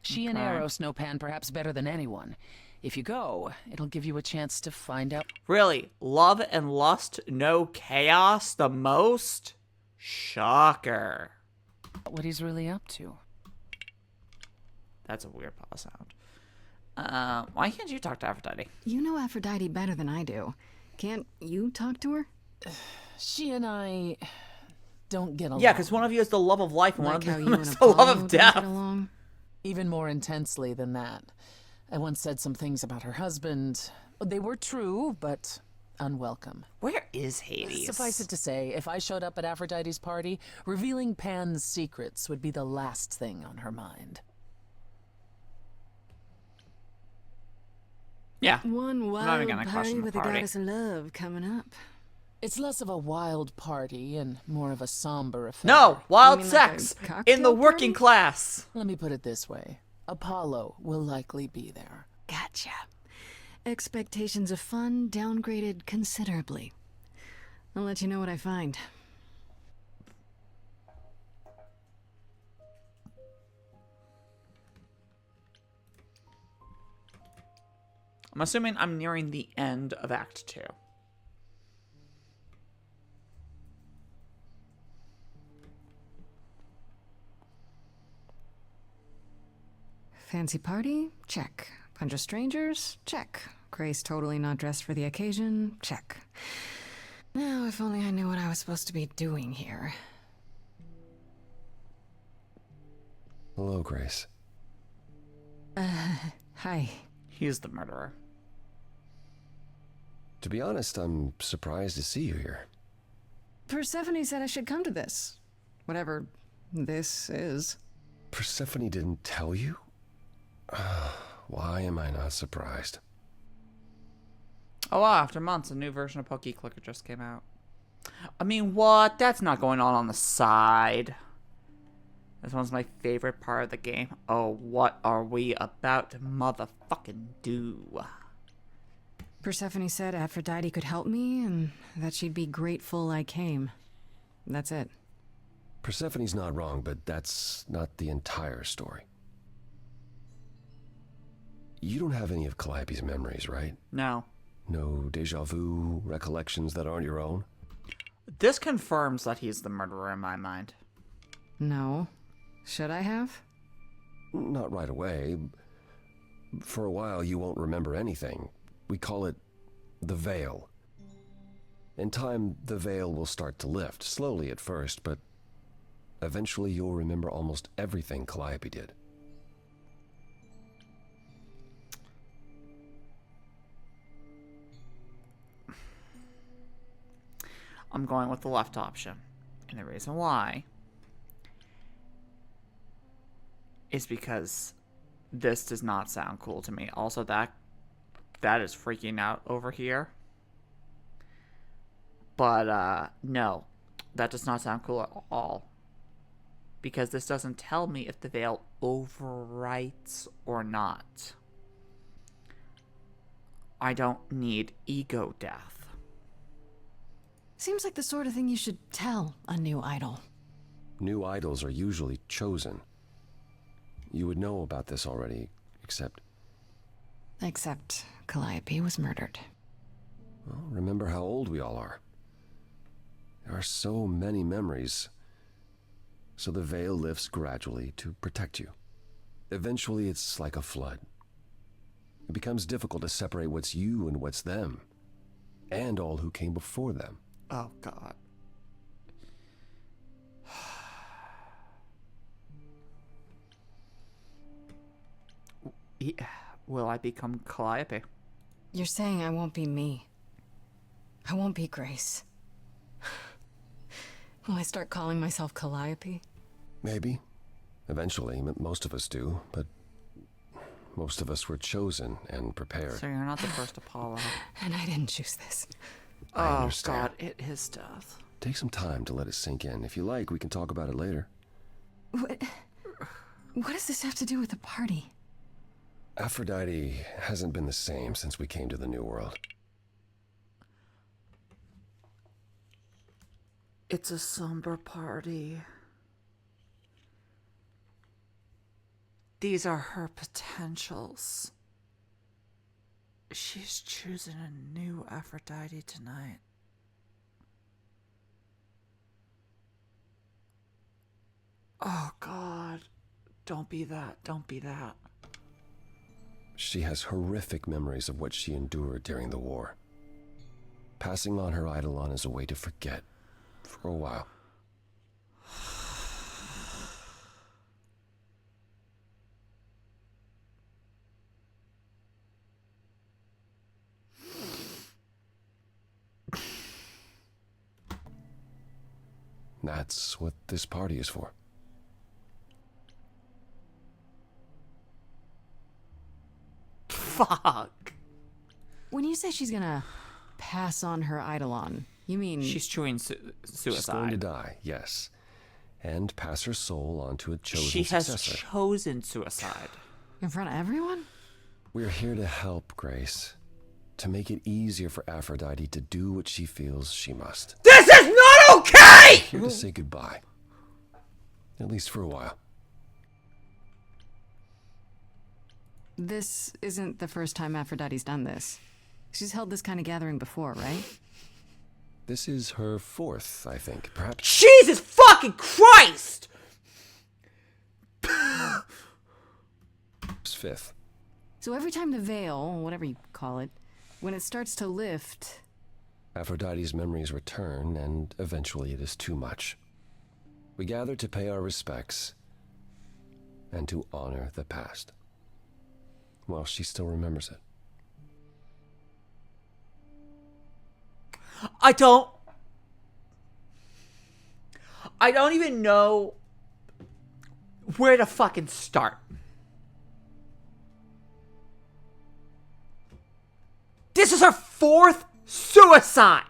She and Eros know Pan perhaps better than anyone. If you go, it'll give you a chance to find out. Really? Love and lust, no chaos the most? Shocker. What he's really up to. That's a weird pause sound. Why can't you talk to Aphrodite? You know Aphrodite better than I do. Can't you talk to her? She and I don't get along. Yeah, because one of you is the love of life and Like one how of you them and is the love Apollo of don't death. get along? Even more intensely than that. I once said some things about her husband. They were true, but unwelcome. Where is Hades? Suffice it to say, if I showed up at Aphrodite's party, revealing Pan's secrets would be the last thing on her mind. Yeah. One not even wild gonna party question the with the party. goddess of love coming up. It's less of a wild party and more of a somber affair. No! Wild You mean like sex! a cocktail In the working party? class! Let me put it this way. Apollo will likely be there. Gotcha. Expectations of fun downgraded considerably. I'll let you know what I find. I'm assuming I'm nearing the end of Act 2. Fancy party? Check. Bunch of strangers? Check. Grace totally not dressed for the occasion? Check. Now, if only I knew what I was supposed to be doing here. Hello, Grace. Hi. He's the murderer. To be honest, I'm surprised to see you here. Persephone said I should come to this. Whatever this is. Persephone didn't tell you? Why am I not surprised? Oh wow, after months, a new version of PokeClicker just came out. I mean, what? That's not going on the side. This one's my favorite part of the game. Oh, what are we about to motherfucking do? Persephone said Aphrodite could help me and that she'd be grateful I came. That's it. Persephone's not wrong, but that's not the entire story. You don't have any of Calliope's memories, right? No. No deja vu recollections that aren't your own? This confirms that he's the murderer in my mind. No. Should I have? Not right away. For a while, you won't remember anything. We call it the veil. In time, the veil will start to lift, slowly at first, but eventually you'll remember almost everything Calliope did. I'm going with the left option. And the reason why is because this does not sound cool to me. Also, that is freaking out over here. But, no. That does not sound cool at all. Because this doesn't tell me if the veil overwrites or not. I don't need ego death. Seems like the sort of thing you should tell a new idol. New idols are usually chosen. You would know about this already, except Calliope was murdered. Well, remember how old we all are. There are so many memories. So the veil lifts gradually to protect you. Eventually, it's like a flood. It becomes difficult to separate what's you and what's them, and all who came before them. Oh, God. Will I become Calliope? You're saying I won't be me. I won't be Grace. Will I start calling myself Calliope? Maybe. Eventually, most of us do, but most of us were chosen and prepared. So you're not the first Apollo. And I didn't choose this. I Oh, understand. God, it is death. Take some time to let it sink in. If you like, we can talk about it later. What does this have to do with the party? Aphrodite hasn't been the same since we came to the New World. It's a somber party. These are her potentials. She's choosing a new Aphrodite tonight. Oh, God. Don't be that. Don't be that. She has horrific memories of what she endured during the war. Passing on her Eidolon is a way to forget, for a while. That's what this party is for. Fuck. When you say she's gonna pass on her Eidolon, you mean... She's chewing suicide. She's going to die, yes. And pass her soul on to a chosen She has successor. chosen suicide. In front of everyone? We're here to help, Grace. To make it easier for Aphrodite to do what she feels she must. This is not okay! Here to say goodbye. At least for a while. This isn't the first time Aphrodite's done this. She's held this kind of gathering before, right? This is her fourth, I think. Perhaps. Jesus fucking Christ! Fifth. So every time the veil, whatever you call it, when it starts to lift... Aphrodite's memories return, and eventually it is too much. We gather to pay our respects and to honor the past. While she still remembers it. I don't even know where to fucking start. This is her fourth suicide.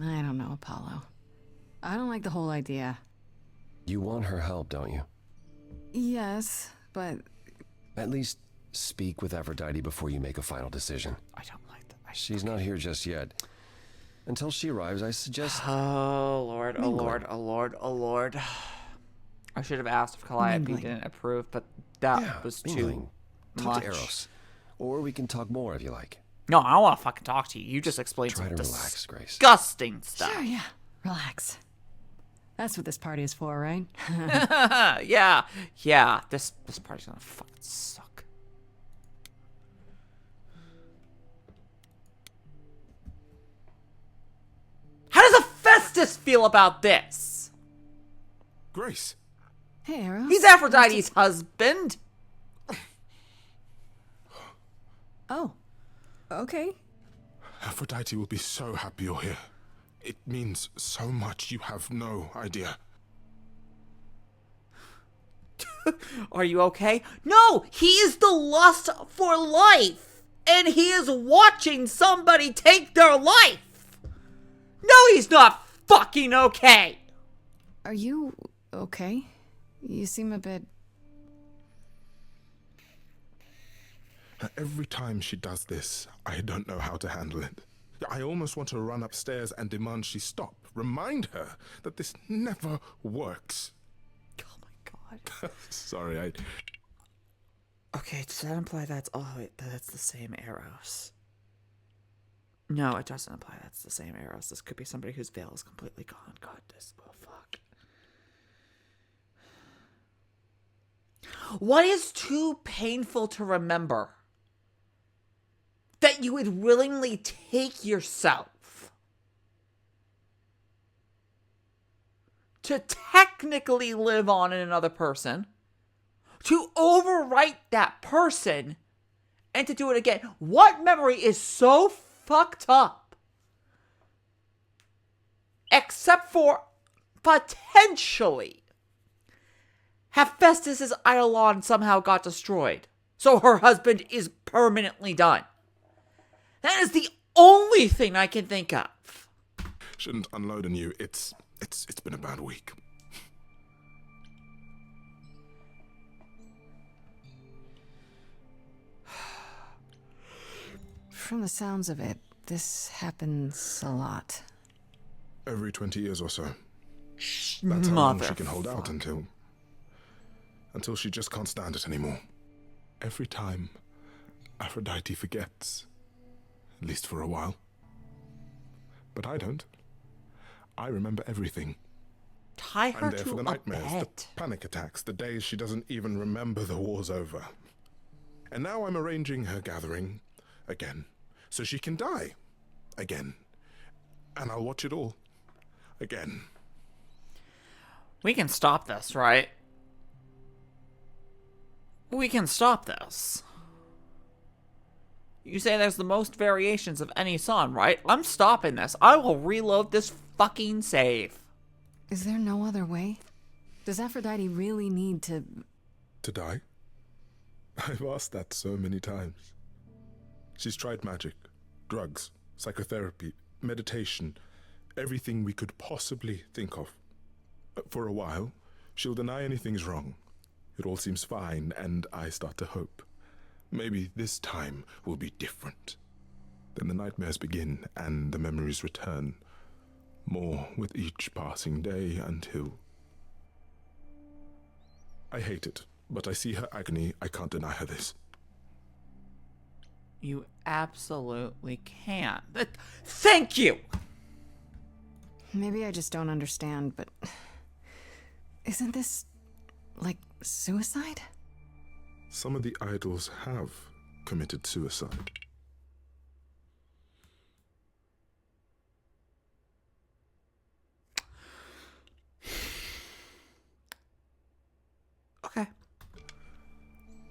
I don't know, Apollo. I don't like the whole idea. You want her help, don't you? Yes, but... At least speak with Aphrodite before you make a final decision. I don't like that. She's not here just yet. Until she arrives, I suggest... Oh, Lord, oh, Lord, oh, Lord, oh, Lord. I should have asked if Calliope didn't approve, but that was too Talk much. to Eros. Or we can talk more if you like. No, I don't want to fucking talk to you. You just explained Try some to relax, Grace. disgusting stuff. Sure, yeah. Relax. That's what this party is for, right? Yeah. This party's gonna fucking suck. How does Hephaestus feel about this? Grace. Hey, Eros. He's Aphrodite's husband. Oh. Okay. Aphrodite will be so happy you're here. It means so much, you have no idea. Are you okay? No, he is the lust for life. And he is watching somebody take their life. No, he's not fucking okay. Are you okay? You seem a bit... Every time she does this, I don't know how to handle it. I almost want to run upstairs and demand she stop. Remind her that this never works. Oh my god. Sorry, Okay, does that imply that's... Oh, wait, that's the same Eros. No, it doesn't imply that's the same Eros. This could be somebody whose veil is completely gone. God, this... Oh, fuck. What is too painful to remember that you would willingly take yourself to technically live on in another person, to overwrite that person, and to do it again? What memory is so fucked up, except for potentially Hephaestus's Eidolon somehow got destroyed. So her husband is permanently done. That is the only thing I can think of. Shouldn't unload on you. It's been a bad week. From the sounds of it, this happens a lot. Every 20 years or so. That's how long she can hold out until she just can't stand it anymore. Every time Aphrodite forgets. At least for a while. But I don't. I remember everything. Tie her I'm there to for the a nightmares, bed. the panic attacks, the days she doesn't even remember the war's over. And now I'm arranging her gathering again, so she can die again. And I'll watch it all again. We can stop this, right? We can stop this. You say there's the most variations of any song, right? I'm stopping this. I will reload this fucking save. Is there no other way? Does Aphrodite really need to... To die? I've asked that so many times. She's tried magic, drugs, psychotherapy, meditation, everything we could possibly think of. For a while, she'll deny anything's wrong. It all seems fine, and I start to hope. Maybe this time will be different. Then the nightmares begin, and the memories return. More with each passing day until... I hate it, but I see her agony. I can't deny her this. You absolutely can. Thank you! Maybe I just don't understand, but... Isn't this... like suicide? Some of the idols have committed suicide. Okay.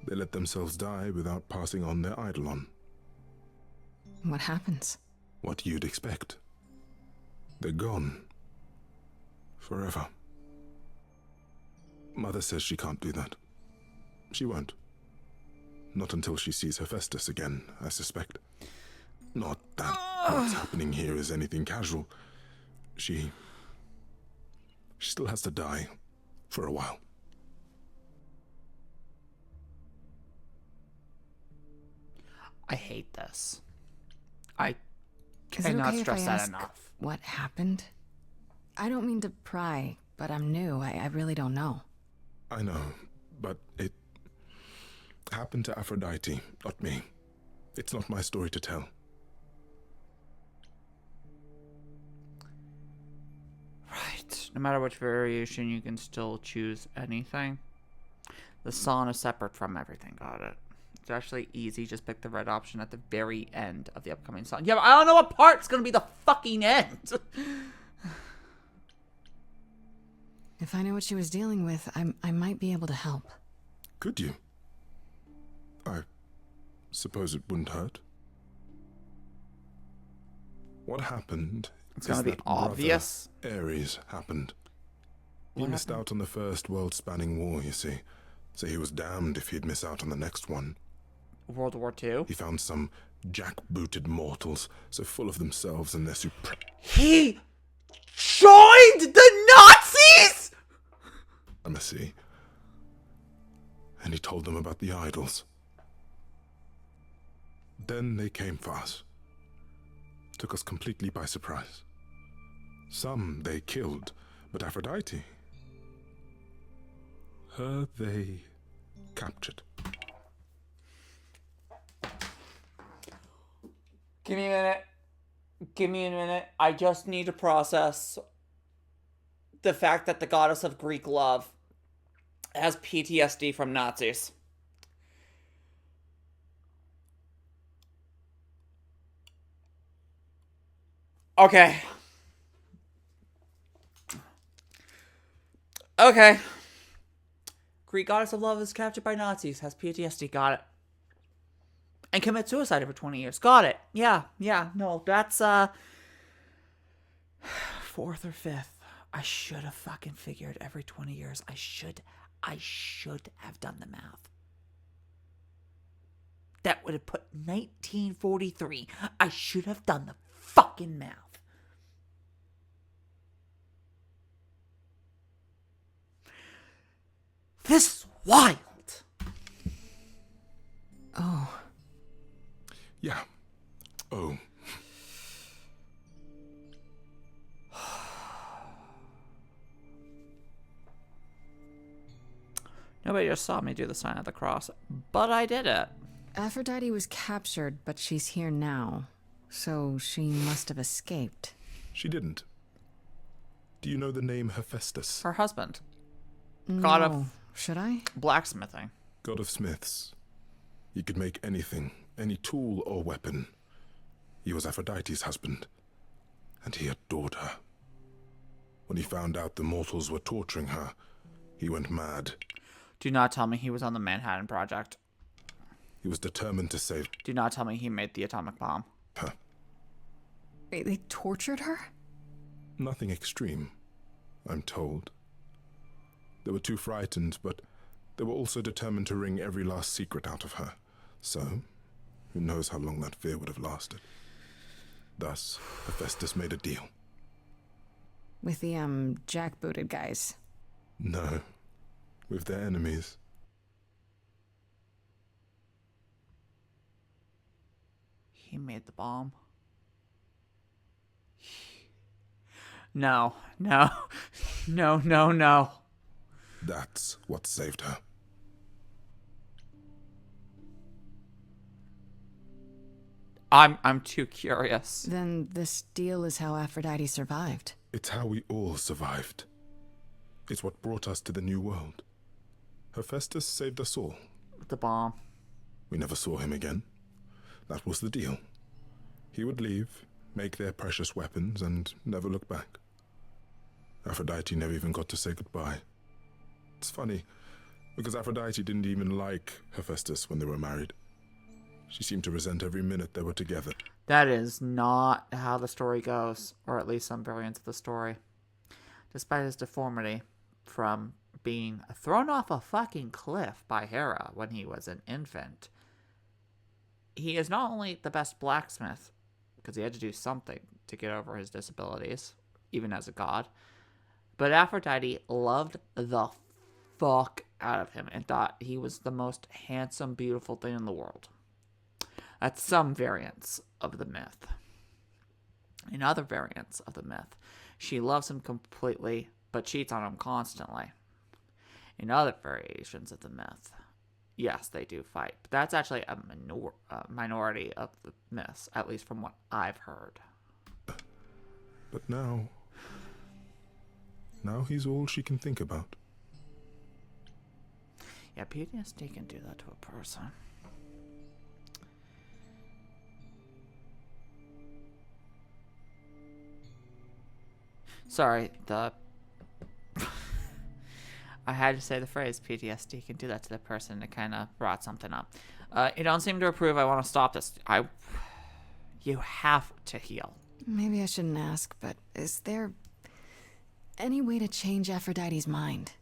They let themselves die without passing on their eidolon. What happens? What you'd expect. They're gone. Forever. Mother says she can't do that. She won't. Not until she sees Hephaestus again, I suspect. Not that what's happening here is anything casual. She still has to die for a while. I hate this. I Is it cannot okay if I stress that ask enough. what happened? I don't mean to pry, but I'm new. I really don't know. I know, but it happened to Aphrodite, not me. It's not my story to tell. Right. No matter which variation, you can still choose anything. The song is separate from everything. Got it. It's actually easy. Just pick the red option at the very end of the upcoming song. Yeah, but I don't know what part's gonna be the fucking end. If I knew what she was dealing with, I might be able to help. Could you? I suppose it wouldn't hurt. What happened It's is gonna be that obvious. Brother Ares happened. He What missed out on the first world-spanning war, you see. So he was damned if he'd miss out on the next one. World War II? He found some jackbooted mortals, so full of themselves and their He joined the Nazis?! supremacy. And he told them about the idols. Then they came for us. Took us completely by surprise. Some they killed, but Aphrodite, her they captured. Give me a minute. Give me a minute. I just need to process the fact that the goddess of Greek love has PTSD from Nazis. Okay. Okay. Greek goddess of love is captured by Nazis, has PTSD, got it. And commit suicide over 20 years. Got it. Yeah, no, that's, 4th or 5th. I should have fucking figured every 20 years. I should I should have done the math. That would have put 1943. I should have done the fucking math. This is wild. Oh. Yeah. Oh. Nobody just saw me do the sign of the cross, but I did it. Aphrodite was captured, but she's here now. So she must have escaped. She didn't. Do you know the name Hephaestus? Her husband. No. God of Should I? blacksmithing. God of smiths. He could make anything, any tool or weapon. He was Aphrodite's husband, and he adored her. When he found out the mortals were torturing her, he went mad. Do not tell me he was on the Manhattan Project. He was determined to save Do not tell me he made the atomic bomb. her. Wait, they tortured her? Nothing extreme, I'm told. They were too frightened, but they were also determined to wring every last secret out of her. So, who knows how long that fear would have lasted. Thus, Hephaestus made a deal. With the, jackbooted guys. No, with their enemies. He made the bomb. No, no, no, no, no. That's what saved her. I'm too curious. Then this deal is how Aphrodite survived. It's how we all survived. It's what brought us to the new world. Hephaestus saved us all. The bomb. We never saw him again. That was the deal. He would leave, make their precious weapons, and never look back. Aphrodite never even got to say goodbye. It's funny, because Aphrodite didn't even like Hephaestus when they were married. She seemed to resent every minute they were together. That is not how the story goes, or at least some variants of the story. Despite his deformity from being thrown off a fucking cliff by Hera when he was an infant, he is not only the best blacksmith, because he had to do something to get over his disabilities, even as a god, but Aphrodite loved the fuck out of him and thought he was the most handsome, beautiful thing in the world. That's some variants of the myth. In other variants of the myth, she loves him completely, but cheats on him constantly. In other variations of the myth, yes, they do fight, but that's actually a minority of the myths, at least from what I've heard. But now he's all she can think about. Yeah, PTSD can do that to a person. Sorry, I had to say the phrase PTSD can do that to the person. It kind of brought something up. You don't seem to approve. I want to stop this. You have to heal. Maybe I shouldn't ask, but is there any way to change Aphrodite's mind?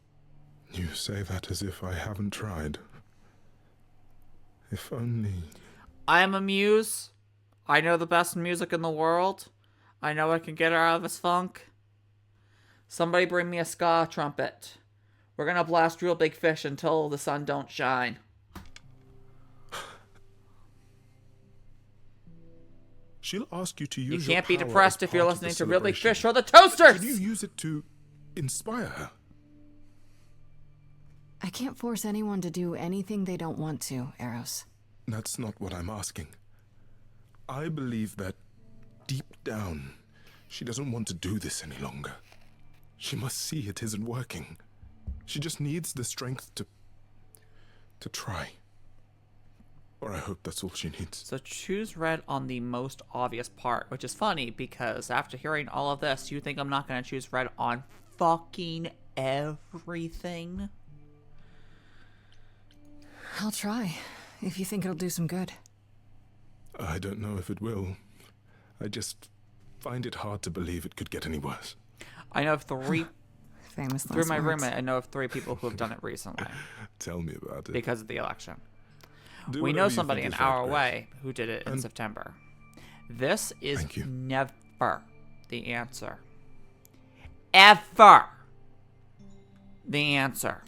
You say that as if I haven't tried. If only... I am a muse. I know the best music in the world. I know I can get her out of this funk. Somebody bring me a ska trumpet. We're gonna blast real big fish until the sun don't shine. She'll ask you to use You can't be your power depressed as if you're part of the listening to real big celebration. fish or the Toasters! Can you use it to inspire her? I can't force anyone to do anything they don't want to, Eros. That's not what I'm asking. I believe that deep down, she doesn't want to do this any longer. She must see it isn't working. She just needs the strength to try. Or I hope that's all she needs. So choose red on the most obvious part, which is funny because after hearing all of this, you think I'm not going to choose red on fucking everything? I'll try, if you think it'll do some good. I don't know if it will. I just find it hard to believe it could get any worse. I know of 3... Famous Through last my words. roommate, I know of 3 people who have done it recently. Tell me about it. Because of the election. Do We whatever know you somebody think an is right, hour Grace. away who did it in September. This is never the answer. Ever the answer.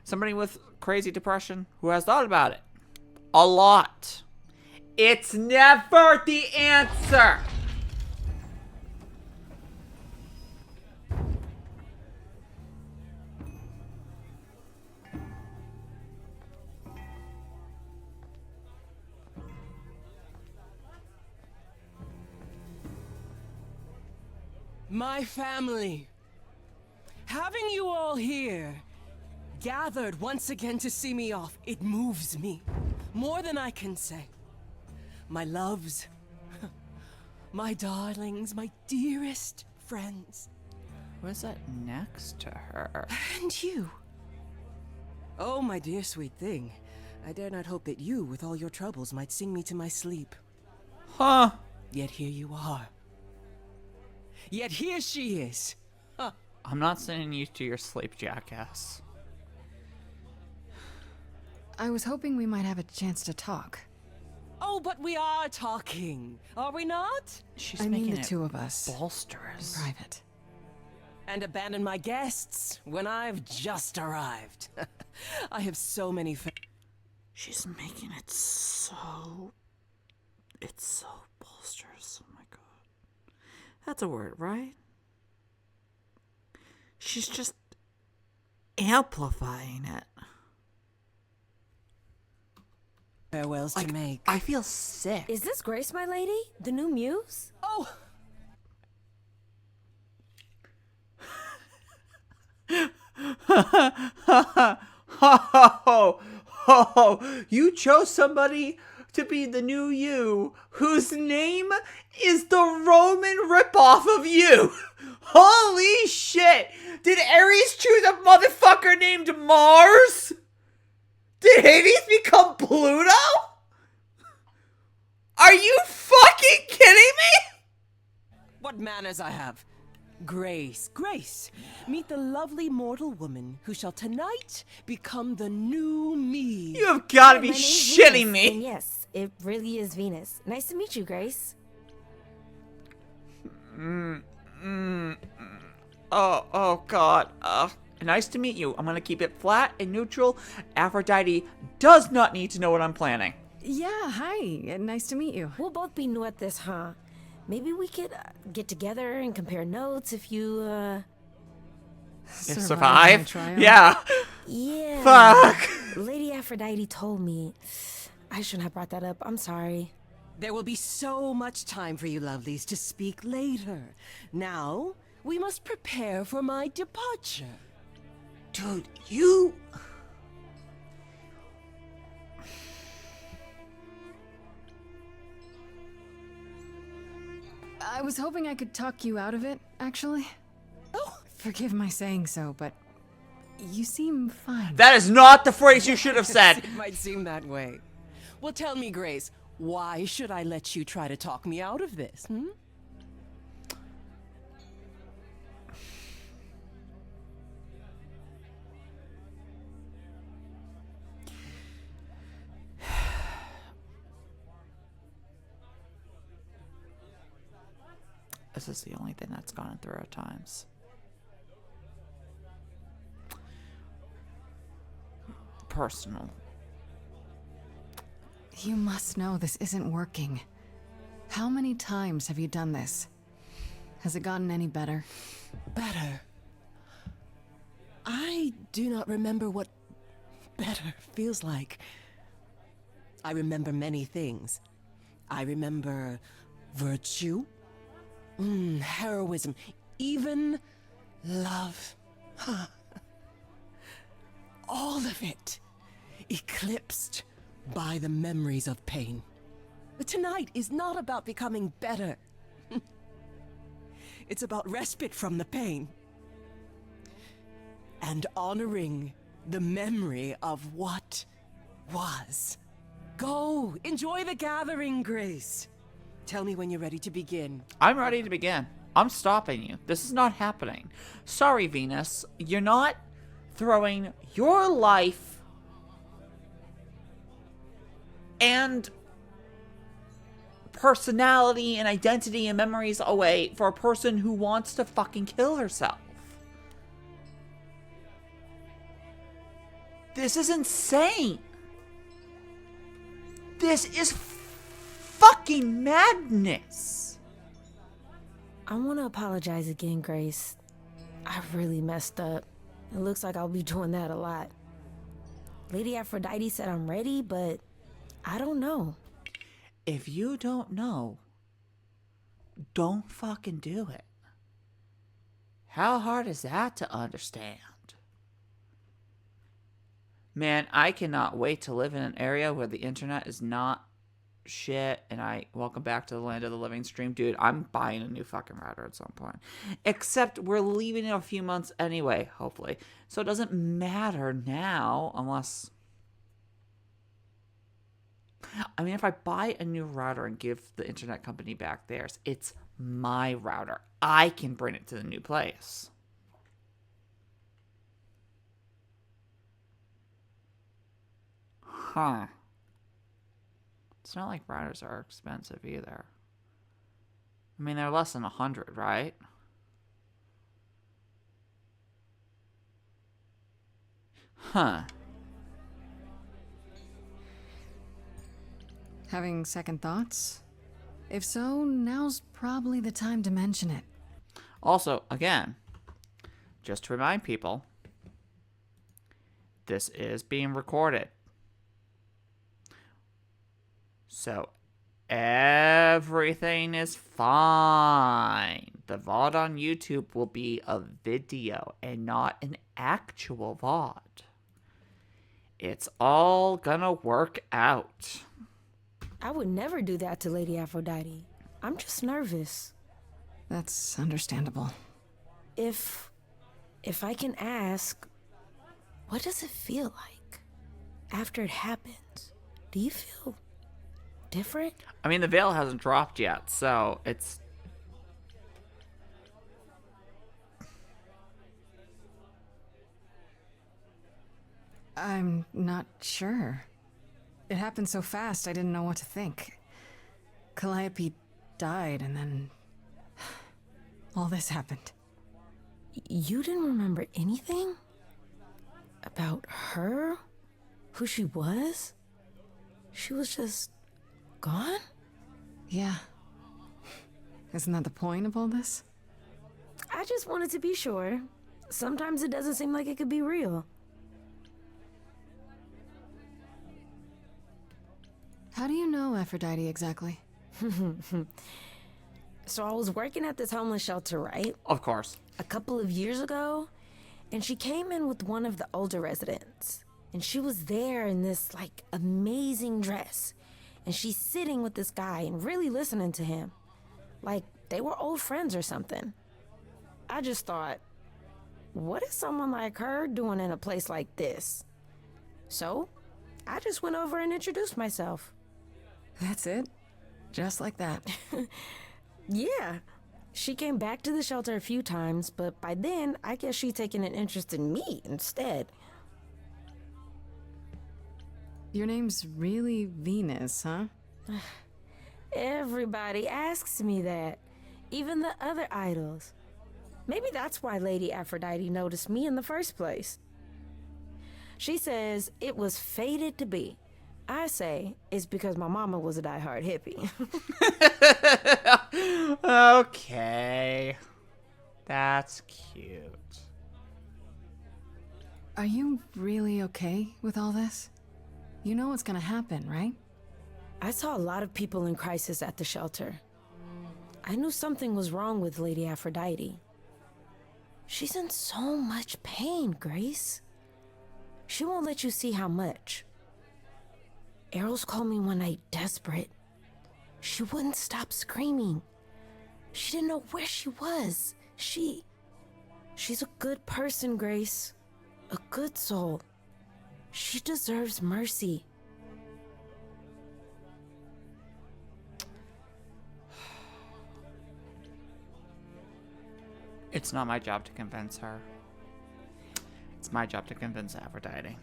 Somebody with crazy depression who has thought about it a lot. It's never the answer. My family. Having you all here, gathered once again to see me off, it moves me. More than I can say. My loves, my darlings, my dearest friends. What's that next to her? And you. Oh, my dear sweet thing. I dare not hope that you, with all your troubles, might sing me to my sleep. Huh? Yet here you are. Yet here she is. Huh. I'm not sending you to your sleep, jackass. I was hoping we might have a chance to talk. Oh, but we are talking, are we not? I mean the two of us. Bolsters. In private. And abandon my guests when I've just arrived. I have so many She's making it so... It's so bolsters. Oh my god. That's a word, right? She's just amplifying it. farewells to make. I feel sick. Is this Grace, my lady? The new muse? Oh! You chose somebody to be the new you, whose name is the Roman ripoff of you. Holy shit! Did Ares choose a motherfucker named Mars? Did Hades become Pluto? Are you fucking kidding me? What manners I have. Grace, Grace, meet the lovely mortal woman who shall tonight become the new me. You have got to be My name's shitting Venus, me. and yes, it really is Venus. Nice to meet you, Grace. Oh god. Nice to meet you. I'm gonna keep it flat and neutral. Aphrodite does not need to know what I'm planning. Yeah, hi. Nice to meet you. We'll both be new at this, huh? Maybe we could get together and compare notes if you, Survive? my trial? Yeah. Yeah. Fuck. Lady Aphrodite told me. I shouldn't have brought that up. I'm sorry. There will be so much time for you lovelies to speak later. Now, we must prepare for my departure. Dude, you... I was hoping I could talk you out of it, actually. Oh! Forgive my saying so, but you seem fine. That is not the phrase you should have said. It might seem that way. Well, tell me, Grace, why should I let you try to talk me out of this, hmm? This is the only thing that's gone through at times. Personal. You must know this isn't working. How many times have you done this? Has it gotten any better? Better? I do not remember what better feels like. I remember many things. I remember virtue, heroism, even love. All of it eclipsed by the memories of pain. But tonight is not about becoming better. It's about respite from the pain. And honoring the memory of what was. Go, enjoy the gathering, Grace. Tell me when you're ready to begin. I'm ready to begin. I'm stopping you. This is not happening. Sorry, Venus. You're not throwing your life and personality and identity and memories away for a person who wants to fucking kill herself. This is insane. This is fucking madness. I want to apologize again, Grace. I really messed up. It looks like I'll be doing that a lot. Lady Aphrodite said I'm ready, but I don't know. If you don't know, don't fucking do it. How hard is that to understand? Man, I cannot wait to live in an area where the internet is not shit, and welcome back to the land of the living stream. Dude, I'm buying a new fucking router at some point. Except we're leaving in a few months anyway, hopefully. So it doesn't matter now, unless... I mean, if I buy a new router and give the internet company back theirs, it's my router. I can bring it to the new place. Huh. It's not like routers are expensive either. I mean, they're less than 100, right? Huh. Having second thoughts? If so, now's probably the time to mention it. Also, again, just to remind people, this is being recorded. So, everything is fine. The VOD on YouTube will be a video and not an actual VOD. It's all gonna work out. I would never do that to Lady Aphrodite. I'm just nervous. That's understandable. If I can ask, what does it feel like after it happens? Do you feel different? I mean, the veil hasn't dropped yet, so it's... I'm not sure. It happened so fast, I didn't know what to think. Calliope died, and then... all this happened. You didn't remember anything? About her? Who she was? She was just... gone? Yeah. Isn't that the point of all this? I just wanted to be sure. Sometimes it doesn't seem like it could be real. How do you know Aphrodite exactly? So I was working at this homeless shelter, right? Of course. A couple of years ago, and she came in with one of the older residents. And she was there in this, like, amazing dress. And she's sitting with this guy and really listening to him. Like, they were old friends or something. I just thought, what is someone like her doing in a place like this? So, I just went over and introduced myself. That's it? Just like that? Yeah. She came back to the shelter a few times, but by then, I guess she'd taken an interest in me instead. Your name's really Venus, huh? Everybody asks me that. Even the other idols. Maybe that's why Lady Aphrodite noticed me in the first place. She says it was fated to be. I say it's because my mama was a diehard hippie. Okay. That's cute. Are you really okay with all this? You know what's gonna happen, right? I saw a lot of people in crisis at the shelter. I knew something was wrong with Lady Aphrodite. She's in so much pain, Grace. She won't let you see how much. Eros called me one night desperate. She wouldn't stop screaming. She didn't know where she was. She's a good person, Grace. A good soul. She deserves mercy. It's not my job to convince her. It's my job to convince Aphrodite.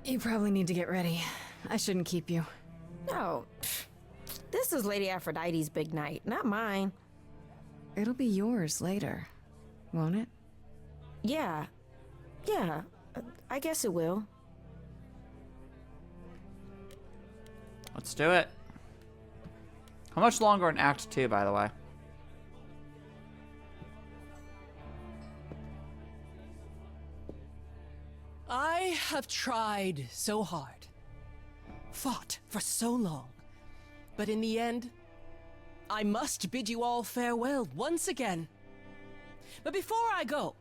You probably need to get ready. I shouldn't keep you. No. This is Lady Aphrodite's big night, not mine. It'll be yours later, won't it? Yeah. Yeah. I guess it will. Let's do it. How much longer in Act 2, by the way? I have tried so hard, fought for so long, but in the end, I must bid you all farewell once again. But before I go,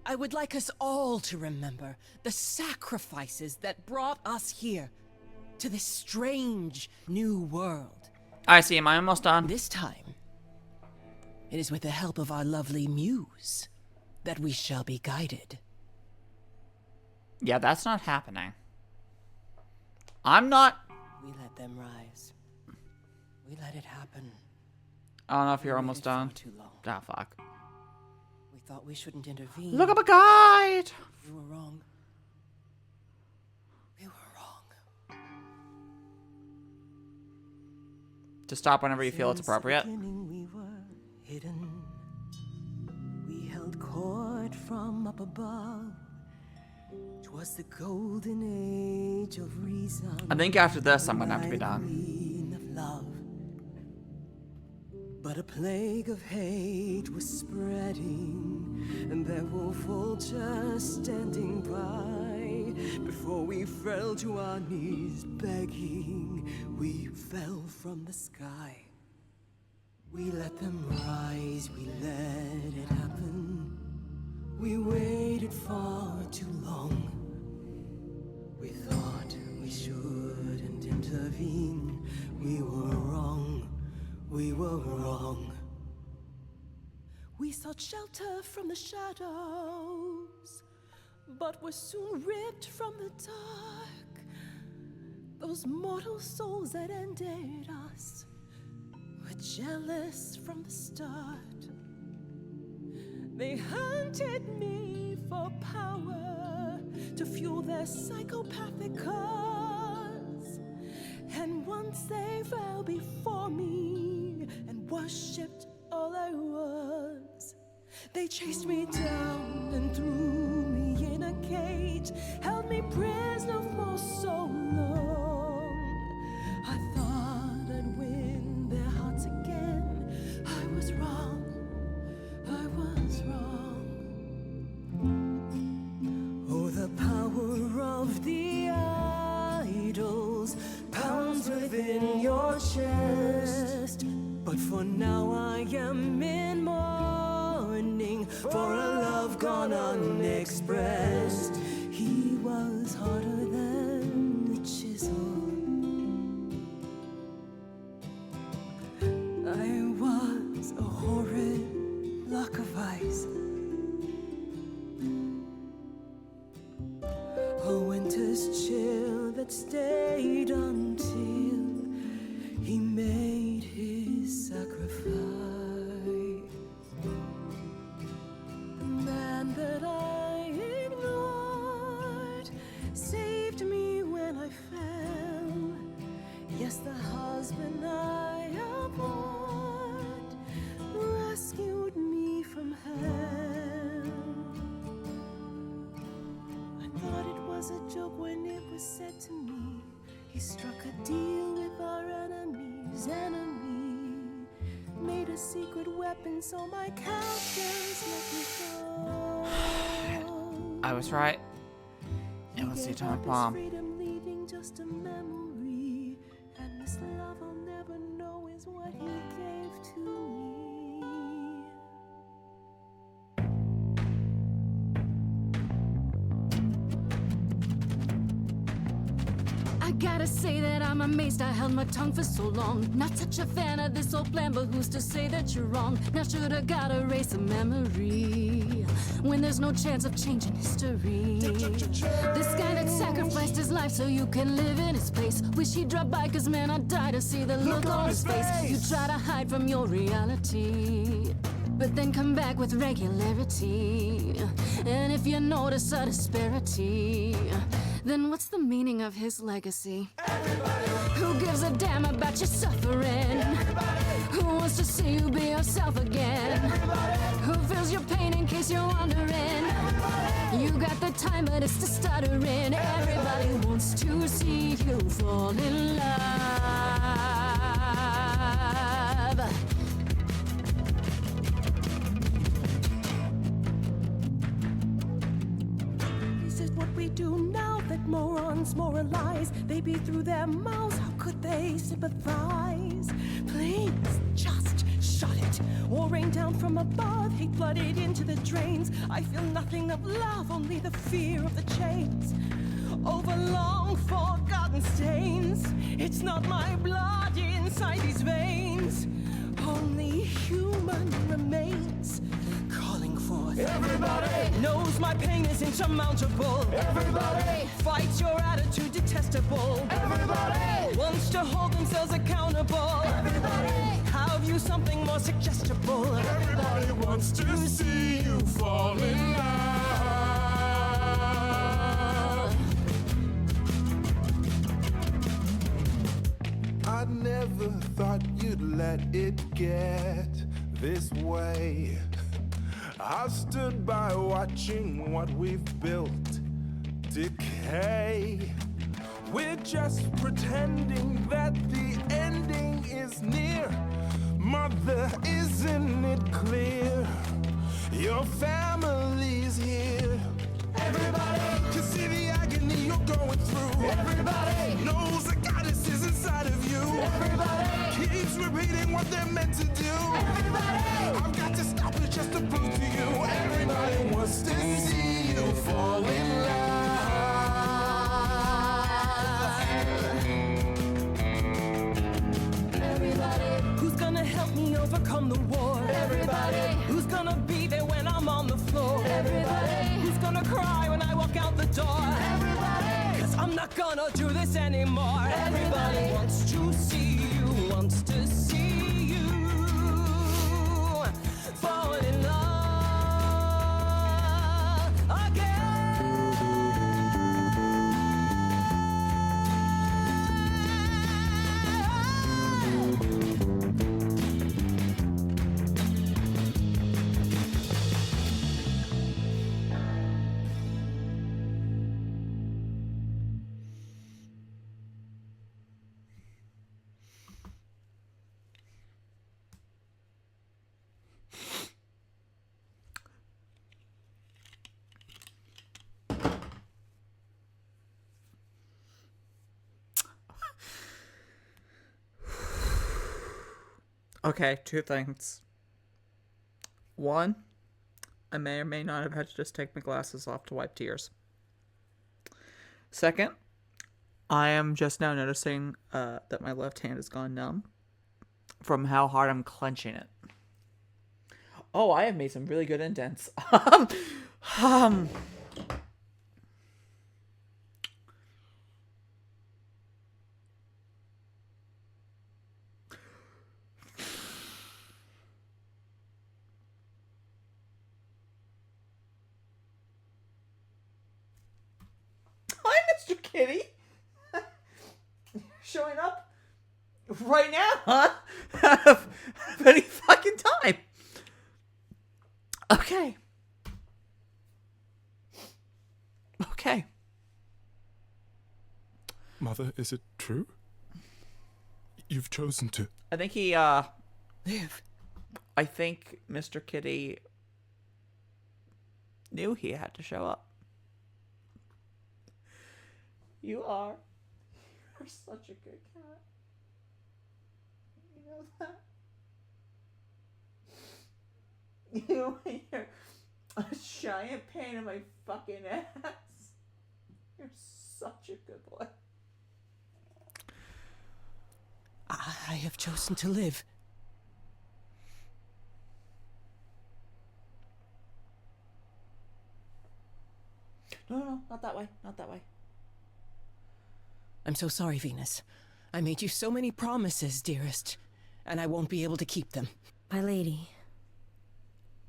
I would like us all to remember the sacrifices that brought us here to this strange new world. I see. Am I almost done? This time, it is with the help of our lovely muse that we shall be guided. Yeah, that's not happening. I'm not... We let them rise. We let it happen. I don't know if you're almost done. Too long. Ah, fuck. We thought we shouldn't intervene. Look up a guide! We were wrong. We were wrong. To stop whenever you feel it's appropriate. Since the beginning we were hidden. We held court from up above. 'Twas the golden age of reason. I think after this, I'm gonna have to be done. Queen of love. But a plague of hate was spreading, and there were vultures standing by. Before we fell to our knees begging, we fell from the sky. We let them rise, we let it happen. We waited far too long. We thought we shouldn't intervene. We were wrong. We were wrong. We sought shelter from the shadows, but were soon ripped from the dark. Those mortal souls that ended us were jealous from the start. They hunted me for power to fuel their psychopathic cause. And once they fell before me and worshipped all I was, they chased me down and threw me in a cage, held me prisoner for so long. I thought I'd win their hearts again. I was wrong. I was wrong. Oh, the power of the idols pounds within your chest. But for now I am in mourning for a love gone unexpressed. He was harder than a chisel. I was a horrid block of ice. A winter's chill that stayed until he made his sacrifice. The man that I ignored saved me when I fell. Yes, the husband I abhorred rescued me from hell. I thought it was a joke when it was said to me. He struck a deal with our enemy's enemy, made a secret weapon so my captors let me go. I was right. It was the atomic bomb. Freedom leaving just a memory, and this love I'll never know is what he gave to me. I gotta say that I'm amazed I held my tongue for so long. Not such a fan of this old plan, but who's to say that you're wrong? Now shoulda gotta erase a memory when there's no chance of changing history. This guy that sacrificed his life so you can live in his place. Wish he'd drop by, cause man, I'd die to see the look on his face. You try to hide from your reality. but then come back with regularity. And if you notice a disparity, then what's the meaning of his legacy? Who gives a damn about your suffering? Who wants to see you be yourself again? Who feels your pain in case you're wondering? You got the time, but it's the stuttering. Everybody wants to see you fall in love. This is what we do now that morons moralize. They beat through their mouths, how could they sympathize? Please, just shut it, or rain down from above, hate flooded into the drains. I feel nothing of love, only the fear of the chains. Over long forgotten stains, it's not my blood inside these veins, only human remains. Calling forth. Everybody knows my pain is insurmountable. Everybody fights your attitude detestable. Everybody wants to hold themselves accountable. Everybody have you something more suggestible. Everybody wants to see you fall in love. I never thought you'd let it get this way. I've stood by watching what we've built decay. We're just pretending that the ending is near. Mother, isn't it clear? Your family's here. Everybody can see the agony you're going through. Everybody knows the goddess is inside of you. Everybody keeps repeating what they're meant to do. Everybody, I've got to stop it just to prove to you. Everybody wants to see you fall in love. Everybody who's gonna help me overcome the war. Everybody who's gonna be there when I'm on the floor. Everybody who's gonna cry when I walk out the door. Everybody, 'cause I'm not gonna do this anymore. Everybody wants to see you, wants to see you fall in love again. Okay, two things. One, I may or may not have had to just take my glasses off to wipe tears. Second, I am just now noticing that my left hand has gone numb from how hard I'm clenching it. Oh, I have made some really good indents. Hi, Mr. Kitty. Showing up right now, huh? Have any fucking time. Okay. Okay. Mother, is it true? You've chosen to... I think he, live. I think Mr. Kitty knew he had to show up. You're such a good cat. You know that? You're a giant pain in my fucking ass. You're such a good boy. I have chosen to live. No, not that way. Not that way. I'm so sorry, Venus. I made you so many promises, dearest, and I won't be able to keep them. My lady,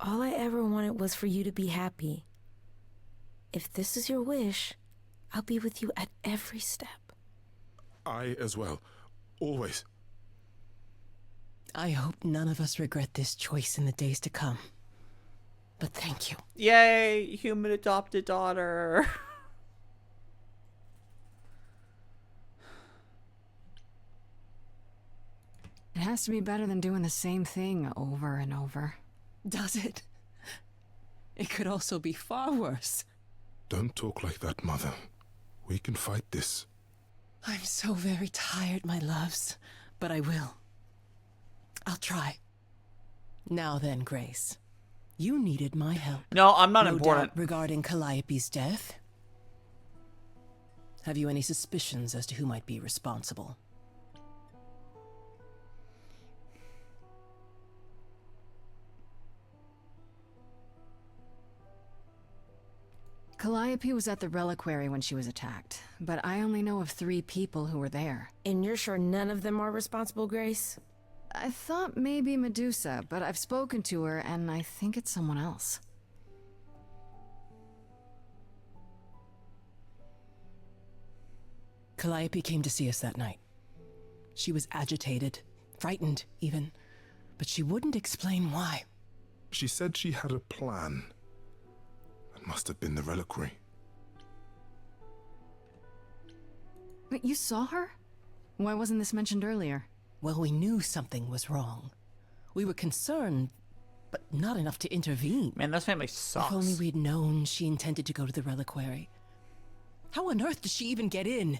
All I ever wanted was for you to be happy. If this is your wish, I'll be with you at every step. I as well. Always. I hope none of us regret this choice in the days to come. But thank you. Yay, human adopted daughter. It has to be better than doing the same thing over and over. Does it? It could also be far worse. Don't talk like that, Mother. We can fight this. I'm so very tired, my loves, but I will. I'll try. Now then, Grace. You needed my help. No, I'm not no important. Doubt regarding Calliope's death. Have you any suspicions as to who might be responsible? Calliope was at the reliquary when she was attacked, but I only know of 3 people who were there. And you're sure none of them are responsible, Grace? I thought maybe Medusa, but I've spoken to her and I think it's someone else. Calliope came to see us that night. She was agitated, frightened even, but she wouldn't explain why. She said she had a plan. That must have been the reliquary. Wait, you saw her? Why wasn't this mentioned earlier? Well, we knew something was wrong. We were concerned, but not enough to intervene. Man, this family sucks. If only we'd known she intended to go to the reliquary. How on earth does she even get in?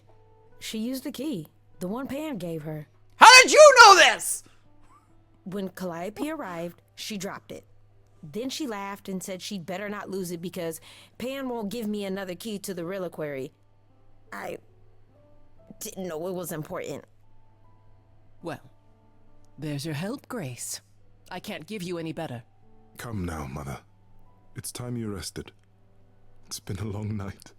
She used the key, the one Pan gave her. How did you know this? When Calliope arrived, she dropped it. Then she laughed and said she'd better not lose it because Pan won't give me another key to the reliquary. I didn't know it was important. Well, there's your help, Grace. I can't give you any better. Come now, Mother. It's time you rested. It's been a long night.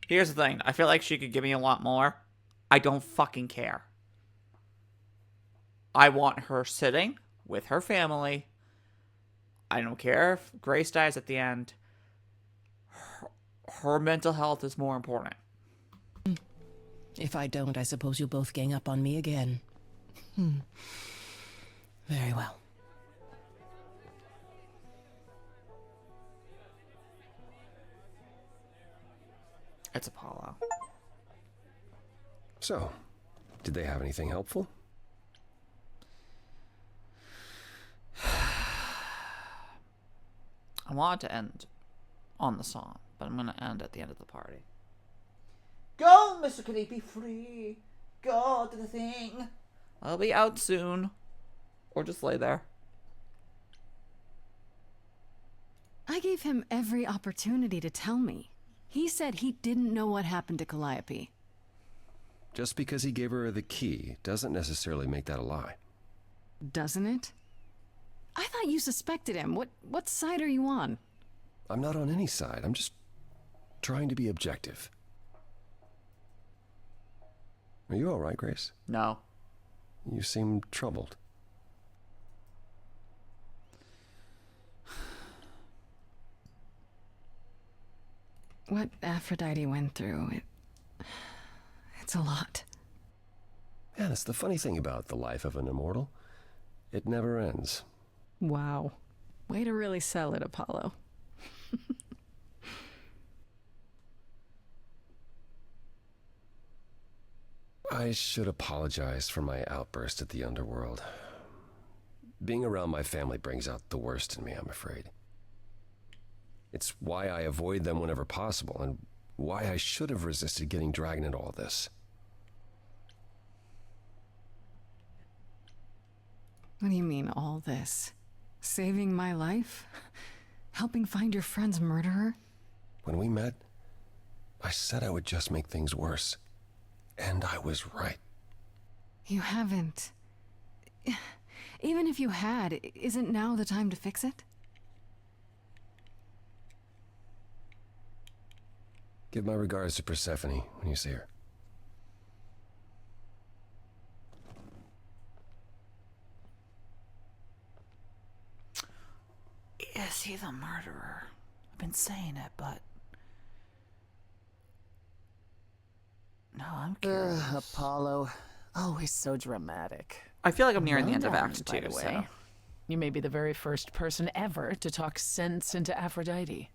Here's the thing. I feel like she could give me a lot more. I don't fucking care. I want her sitting with her family. I don't care if Grace dies at the end. Her mental health is more important. If I don't, I suppose you'll both gang up on me again. Very well. It's Apollo. So, did they have anything helpful? I wanted to end on the song, but I'm going to end at the end of the party. Go, Mr. Calliope, free. Go to the thing. I'll be out soon. Or just lay there. I gave him every opportunity to tell me. He said he didn't know what happened to Calliope. Just because he gave her the key doesn't necessarily make that a lie. Doesn't it? I thought you suspected him. What side are you on? I'm not on any side. I'm just trying to be objective. Are you all right, Grace? No. You seem troubled. What Aphrodite went through, it's a lot. Yeah, that's the funny thing about the life of an immortal. It never ends. Wow. Way to really sell it, Apollo. I should apologize for my outburst at the underworld. Being around my family brings out the worst in me, I'm afraid. It's why I avoid them whenever possible, and why I should have resisted getting dragged into all this. What do you mean, all this? Saving my life? Helping find your friend's murderer? When we met, I said I would just make things worse. And I was right. You haven't. Even if you had, isn't now the time to fix it? Give my regards to Persephone when you see her. the murderer? I've been saying it, but... No, I'm curious. Apollo. Always so dramatic. I feel like I'm nearing the Well end of done, Act by 2, the way. so... You may be the very first person ever to talk sense into Aphrodite.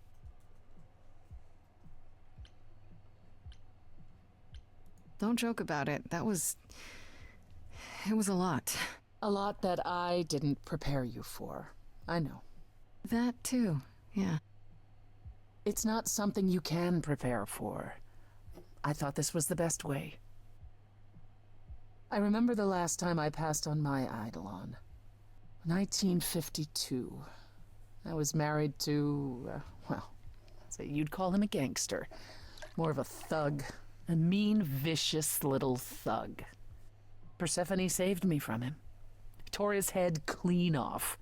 Don't joke about it. It was a lot. A lot that I didn't prepare you for. I know. That too, yeah. It's not something you can prepare for. I thought this was the best way. I remember the last time I passed on my Eidolon. 1952. I was married to, well, I'd say you'd call him a gangster. More of a thug. A mean, vicious little thug. Persephone saved me from him. Tore his head clean off.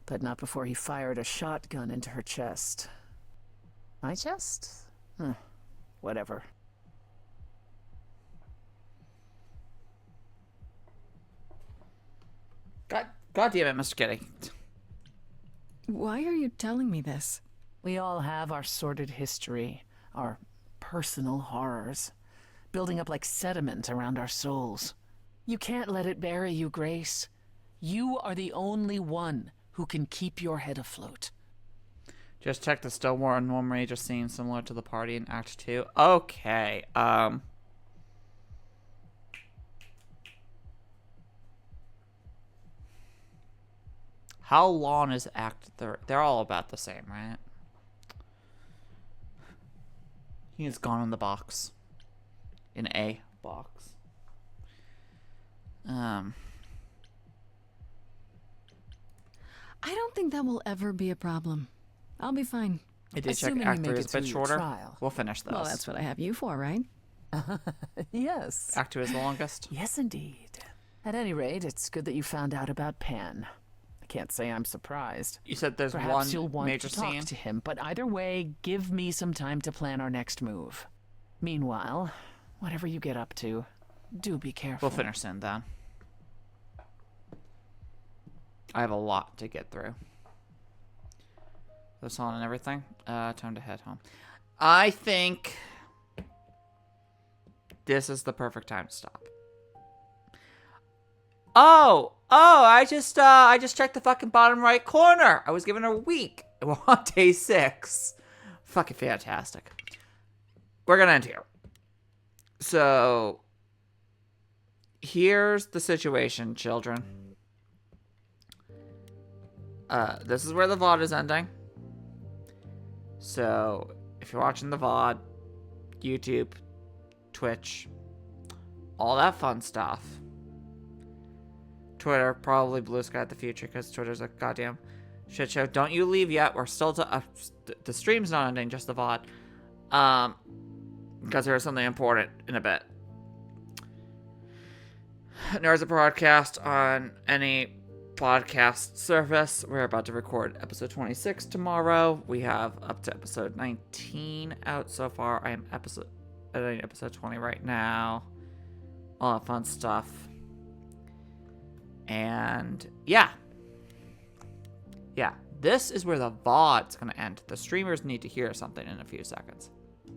But not before he fired a shotgun into her chest. My chest? Whatever. God damn it, Mr. Kitty. Why are you telling me this? We all have our sordid history, our personal horrors, building up like sediment around our souls. You can't let it bury you, Grace. You are the only one who can keep your head afloat. Just check the Stillwater and One Major scene similar to the party in Act 2. Okay, how long is Act 3? They're all about the same, right? He is gone in the box. In a box. I don't think that will ever be a problem. I'll be fine. I did check Act 3 is a bit shorter. We'll finish this. Well, that's what I have you for, right? Yes. Act 2 is the longest. Yes, indeed. At any rate, it's good that you found out about Pan. I can't say I'm surprised. You said there's Perhaps one you'll want major to talk scene. to him, but either way, give me some time to plan our next move. Meanwhile, whatever you get up to, do be careful. We'll finish soon, then. I have a lot to get through. This on and everything. Time to head home. I think this is the perfect time to stop. Oh, I just checked the fucking bottom right corner. I was given a week. We're on day 6. Fucking fantastic. We're gonna end here. So, here's the situation, children. This is where the VOD is ending. So, if you're watching the VOD, YouTube, Twitch, all that fun stuff. Twitter, probably Blue Sky at the future, because Twitter's a goddamn shit show. Don't you leave yet. We're still the stream's not ending, just the VOD. Because there's something important in a bit. There's a broadcast on any podcast service. We're about to record episode 26 tomorrow. We have up to episode 19 out so far. I am editing episode 20 right now. All that fun stuff. And yeah, this is where the VOD's gonna end. The streamers need to hear something in a few seconds.